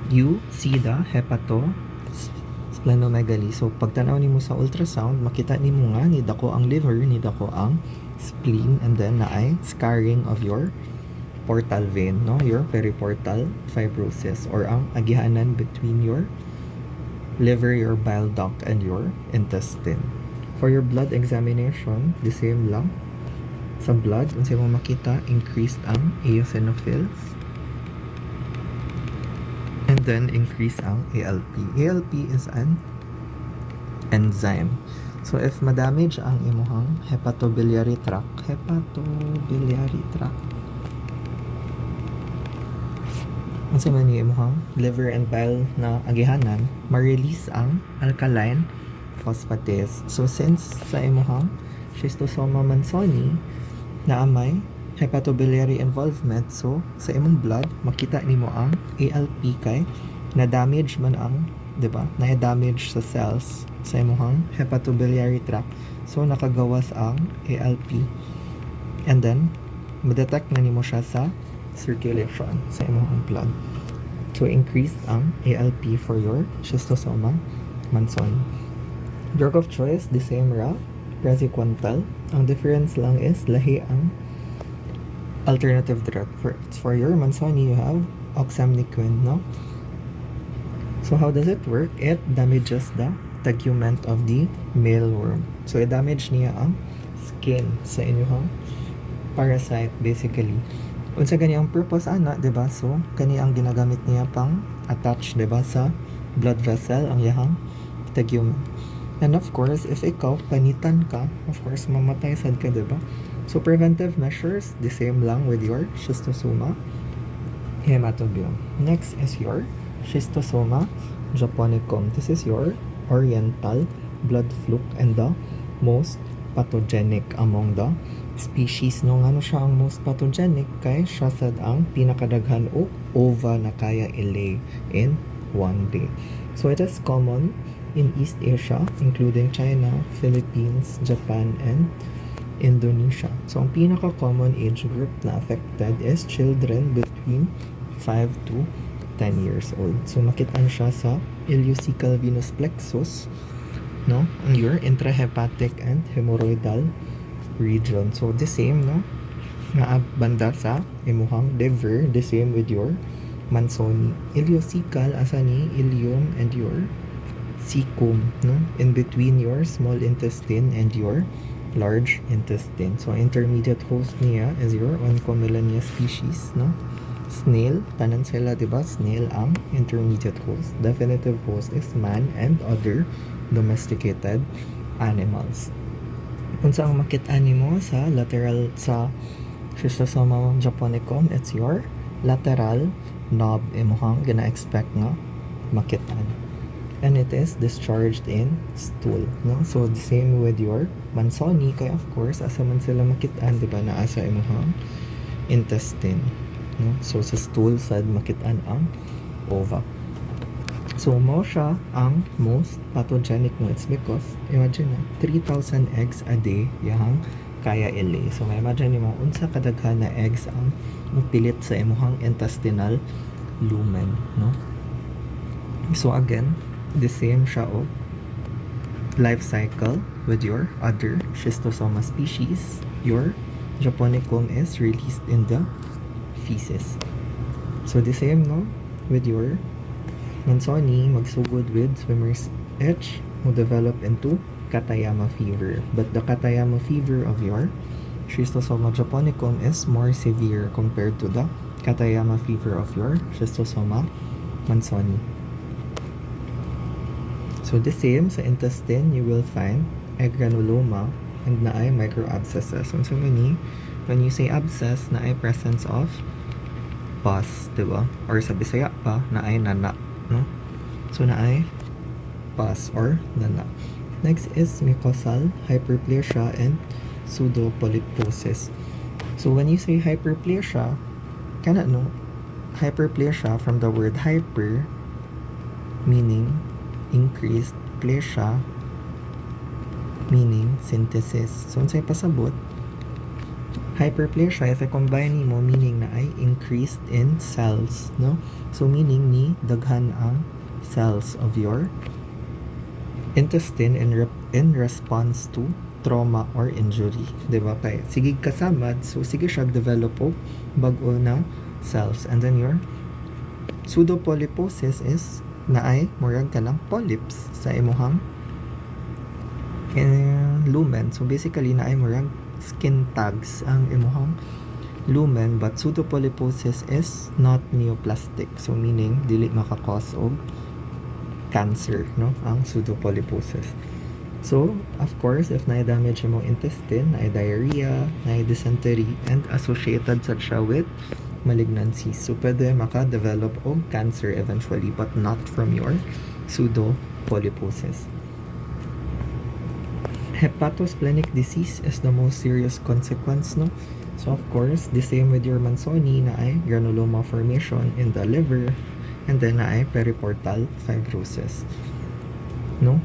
Speaker 1: you see the hepatosplenomegaly. So, pagtanaw nimo sa ultrasound, makita nimo nga ni dako ang liver, ni dako ang spleen, and then naay scarring of your portal vein, no? Your periportal fibrosis, or ang agihanan between your liver, your bile duct, and your intestine. For your blood examination, the same lang. Sa blood, unsay mo makita, increased ang eosinophils, and then increase ang ALP. ALP is an enzyme. So, if madamage ang imuhang hepatobiliary tract, unsay man ni imuhang liver and bile na agihanan, ma-release ang alkaline phosphatase. So, since sa imuhang schistosoma mansoni na amay hepatobiliary involvement, so sa imong blood makita nimo ang ALP kay na damage man ang, di ba, na damage sa cells sa imuhang hepatobiliary tract, so nakagawas ang ALP, and then ma-detect na nimo siya sa circulation sa imong blood. So, increase ang ALP for your schistosoma mansoni. Drug of choice, the same ra, praziquantel. Ang difference lang is lahi ang alternative drug. For your mansoni, you have oxamniquin, no? So how does it work? It damages the tegument of the mealworm. So i-damage niya ang skin sa inyong parasite basically. Unsa gani ang purpose ana, 'di ba? So kani ang ginagamit niya pang attach, 'di ba, sa blood vessel ang yahang tegument. And of course, if ikaw panitan ka, of course mamatay sad ka, 'di ba? So preventive measures, the same lang with your schistosoma hematobium. Next is your Schistosoma japonicum. This is your oriental blood fluke and the most pathogenic among the species. No, ano siya ang most pathogenic kay siya sad ang pinakadaghan og ova na kaya ilay in one day. So it is common in East Asia, including China, Philippines, Japan, and Indonesia. So ang pinaka-common age group na affected is children between 5 to 10 years old. So makitaan siya sa ileocecal venous plexus, no, ang your intrahepatic and hemorrhoidal region. So the same, no, nga banda sa imuhang liver, the same with your Manzoni. Ileocecal asa ni ileum and your cecum, no, in between your small intestine and your large intestine. So intermediate host niya is your Oncomillania species, no. Snail, tanan sila, diba? Snail ang intermediate host. Definitive host is man and other domesticated animals. Unsa ang makita nimo sa lateral sa Schistosoma japonicum, it's your lateral knob imuhang gina-expect nga makitaan. And it is discharged in stool, no? So the same with your Manzoni, kaya of course asa man sila makitaan, diba, naa sa imuhang intestine, no? So sa stool sad makitaan ang ova. So mo siya ang most pathogenic, no? It's because imagine na 3,000 eggs a day yahang kaya ilay. So may imagine mo unsa kadaghan na eggs ang mupilit sa imuhang intestinal lumen, no? So again, the same siya o life cycle with your other Schistosoma species. Your Japonicum is released in the feces. So the same, no, with your Manzoni, magsugod with swimmer's itch, will develop into Katayama fever. But the Katayama fever of your Schistosoma japonicum is more severe compared to the Katayama fever of your Schistosoma Manzoni. So the same sa intestine, you will find egg granuloma and naay microabscesses. So many, when you say abscess, naay presence of pus, diba? Or sa Bisaya pa, naay nana, no? So naay pus or nana. Next is mucosal hyperplasia and pseudopolyposis. So when you say hyperplasia, kana no, hyperplasia from the word hyper, meaning increased, plasia meaning synthesis. So unsay pasabot, hyperplasia if i-combine mo, meaning na ay increased in cells, no? So meaning ni daghan ang cells of your intestine in response to trauma or injury, diba? Kaya sige kasamad, so sige siya develop og bag-o na cells. And then your pseudopolyposis is naay murag ka ng polyps sa imuhang lumen. So basically naay murag skin tags ang imuhang lumen, but pseudopolyposis is not neoplastic. So meaning dili makakause og cancer, no, ang pseudopolyposis. So of course if naay damage imong intestine, naay diarrhea, naay dysentery, and associated sad siya with malignancies. So pwede maka-develop og cancer eventually, but not from your pseudopolyposis. Hepatosplenic disease is the most serious consequence, no? So of course, the same with your Manzoni, na ay granuloma formation in the liver, and then na ay periportal fibrosis, no?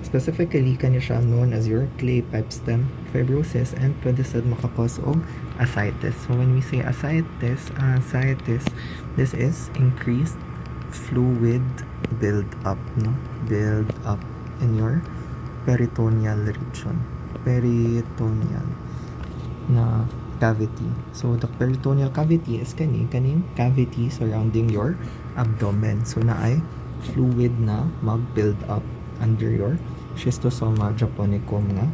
Speaker 1: Specifically, kanya siya known as your clay pipe stem fibrosis, and pwede sad makakause og ascites. So when we say ascites, this is increased fluid build up, no? Build up in your peritoneal region. Peritoneal na cavity. So the peritoneal cavity is kaning cavity surrounding your abdomen. So na ay fluid na mag-build up under your Schistosoma japonicum nga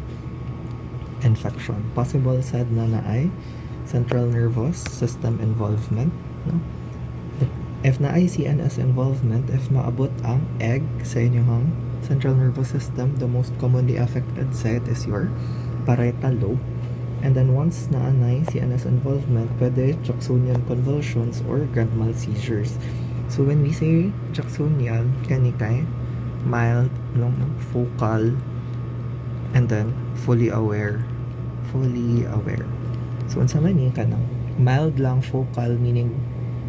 Speaker 1: infection. Possible sad na ay central nervous system involvement, no? If na ay CNS involvement, if maabot ang egg sa inyong central nervous system, the most commonly affected site is your parietal lobe. And then once na anay CNS involvement, pwede Jacksonian convulsions or grand mal seizures. So when we say Jacksonian, kani kay mild, focal, and then fully aware. So unsa man ni kanang mild lang, focal meaning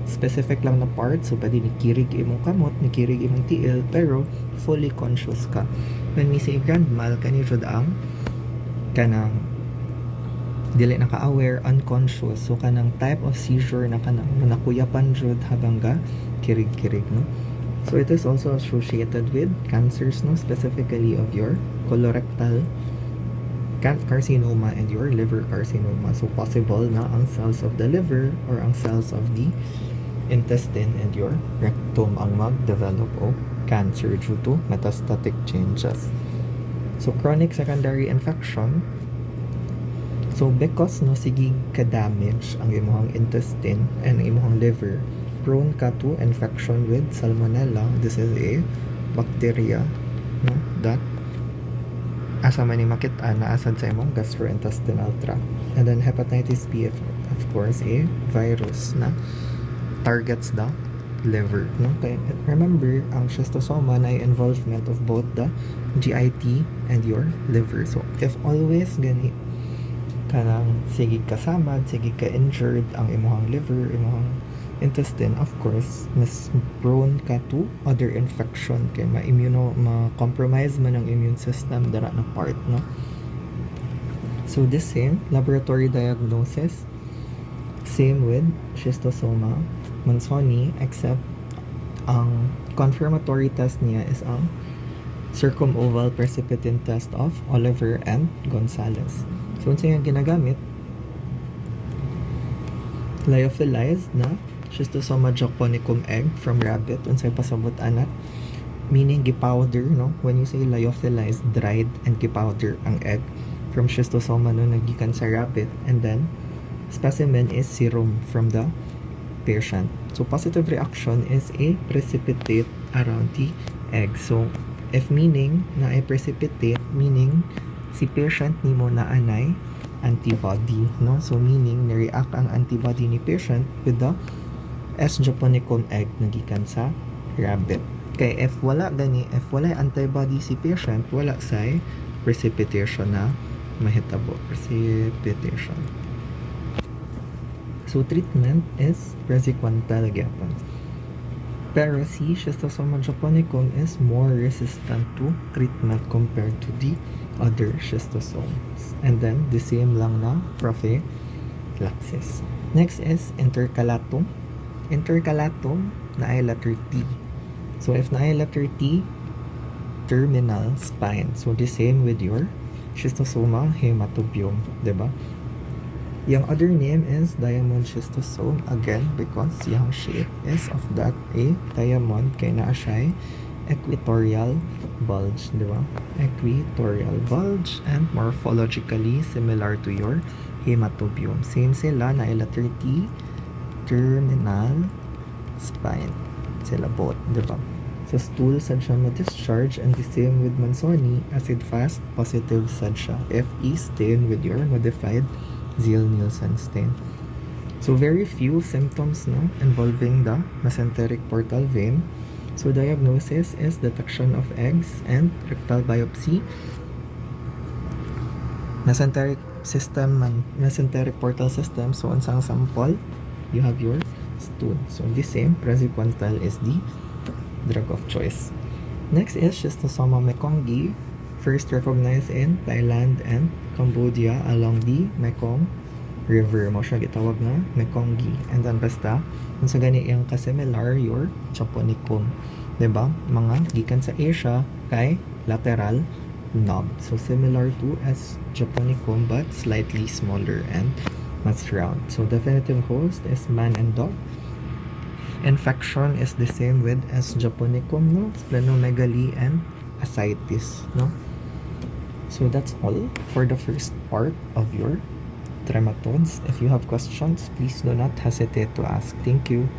Speaker 1: specific lang na part, so pwede nikirig imong kamot, nikirig imong tiil, pero fully conscious ka. When we say grand mal, kani jud ang kanang dili naka-aware, unconscious, so kanang type of seizure na kanang manakuyapan jud habang ga kirig-kirig, no? So it is also associated with cancers, no, specifically of your colorectal carcinoma and your liver carcinoma. So possible na ang cells of the liver or ang cells of the intestine and your rectum ang mag-develop o cancer due to metastatic changes. So chronic secondary infection, so because no sige ka-damage ang imong intestine and imong liver, prone ka to infection with salmonella. This is a bacteria, no, that asa man ni makita na asad sa imong gastrointestinal tract. And then hepatitis B, of course, a virus na targets the liver, no? Kaya remember, ang schistosoma na involvement of both the GIT and your liver. So if always gani kanang sige kasamad, sige ka injured ang imong liver, imong intestine, of course mas prone ka to other infection, kay ma-compromise man ang immune system dara na part, no? So the same laboratory diagnosis, same with schistosoma Mansoni, except ang confirmatory test niya is ang circumoval precipitin test of Oliver and Gonzalez. So unsa yung ginagamit? Lyophilized na Schistosoma japonicum egg from rabbit, unsay pasabot anak, meaning gipowder, no? When you say lyophilized, dried and gipowder ang egg from Schistosoma no nagikan sa rabbit, and then specimen is serum from the patient. So positive reaction is a precipitate around the egg. So if meaning na ay precipitate, meaning si patient nimo na anay antibody, no? So meaning ni-react ang antibody ni patient with the S. japonicum egg nagikan sa rabbit. Kay if wala antibody si patient, wala say precipitation na mahitabo. Precipitation. So treatment is praziquantel gyapon. Pero si Schistosoma japonicum is more resistant to treatment compared to the other schistosomes. And then the same lang na prophylaxis. Next is intercalatum. Intercalatum na ay letter T. So if na ay letter T, terminal spine. So the same with your Schistosoma hematobium, diba? Yung other name is diamond schistosome, again because yung shape is of that a diamond, kay naa siya equatorial bulge, diba? Equatorial bulge, and morphologically similar to your hematobium. Same sila na ay letter T, terminal spine sila both, diba? So stool sad siya ma-discharge, and the same with Mansoni, acid fast positive sad siya if stain with your modified Ziehl-Neelsen stain. So very few symptoms, no, involving the mesenteric portal vein. So diagnosis is detection of eggs and rectal biopsy. Mesenteric portal system, so unsang sample, you have your stool. So the same, praziquantel is the drug of choice. Next is Schistosoma mekongi, first recognized in Thailand and Cambodia along the Mekong River. Mo siya gitawag na mekongi. And then basta, kung sa gani yung kasimilar your japonicum, diba? Mga gikan sa Asia kay lateral knob. So similar to as japonicum but slightly smaller and mas round. So definitive host is man and dog. Infection is the same with S. japonicum, no? Splenomegaly and ascites, no? So that's all for the first part of your trematodes. If you have questions, please do not hesitate to ask. Thank you.